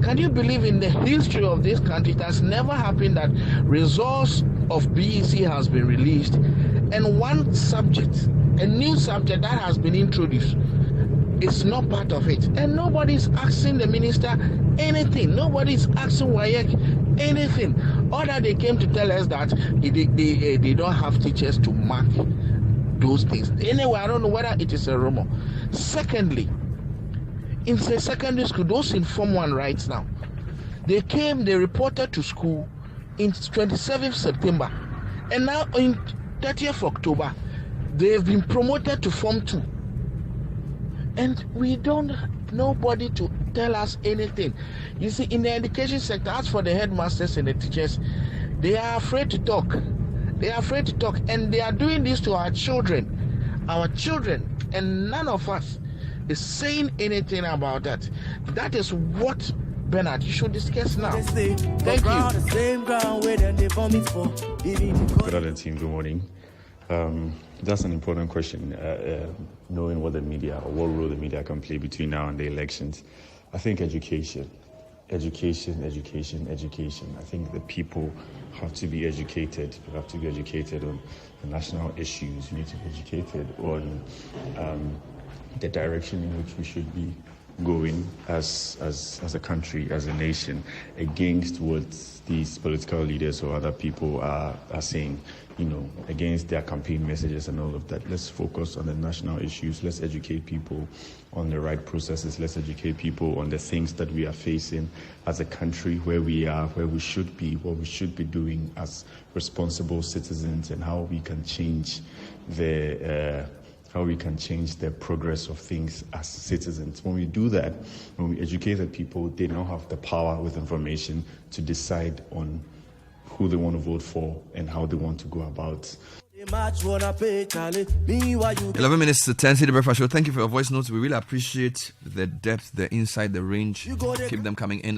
Can you believe in the history of this country, it has never happened that results of BEC has been released and one subject, a new subject that has been introduced, it's not part of it, and nobody's asking the minister anything. Nobody's asking WAEC anything. All that they came to tell us that they don't have teachers to mark those things. Anyway, I don't know whether it is a rumor. Secondly, in the secondary school, those in Form 1 right now, they reported to school in 27th September, and now in 30th October, they've been promoted to Form 2. And we don't have nobody to tell us anything. You see, in the education sector, as for the headmasters and the teachers, they are afraid to talk. They are afraid to talk, and they are doing this to our children, and none of us is saying anything about that. That is what, Bernard, you should discuss now. Thank you. Good team, good morning. That's an important question, knowing what the media or what role the media can play between now and the elections. I think education education. I think the people have to be educated. We have to be educated on the national issues. We need to be educated on the direction in which we should be going as a country, as a nation, against what these political leaders or other people are saying, against their campaign messages and all of that. Let's focus on the national issues. Let's educate people on the right processes. Let's educate people on the things that we are facing as a country, where we are, where we should be, what we should be doing as responsible citizens, and how we can change the progress of things as citizens. When we do that, when we educate the people, they now have the power with information to decide on who they want to vote for and how they want to go about. 11 minutes to 10, Citi Breakfast Show. Thank you for your voice notes. We really appreciate the depth, the insight, the range. Keep them coming in.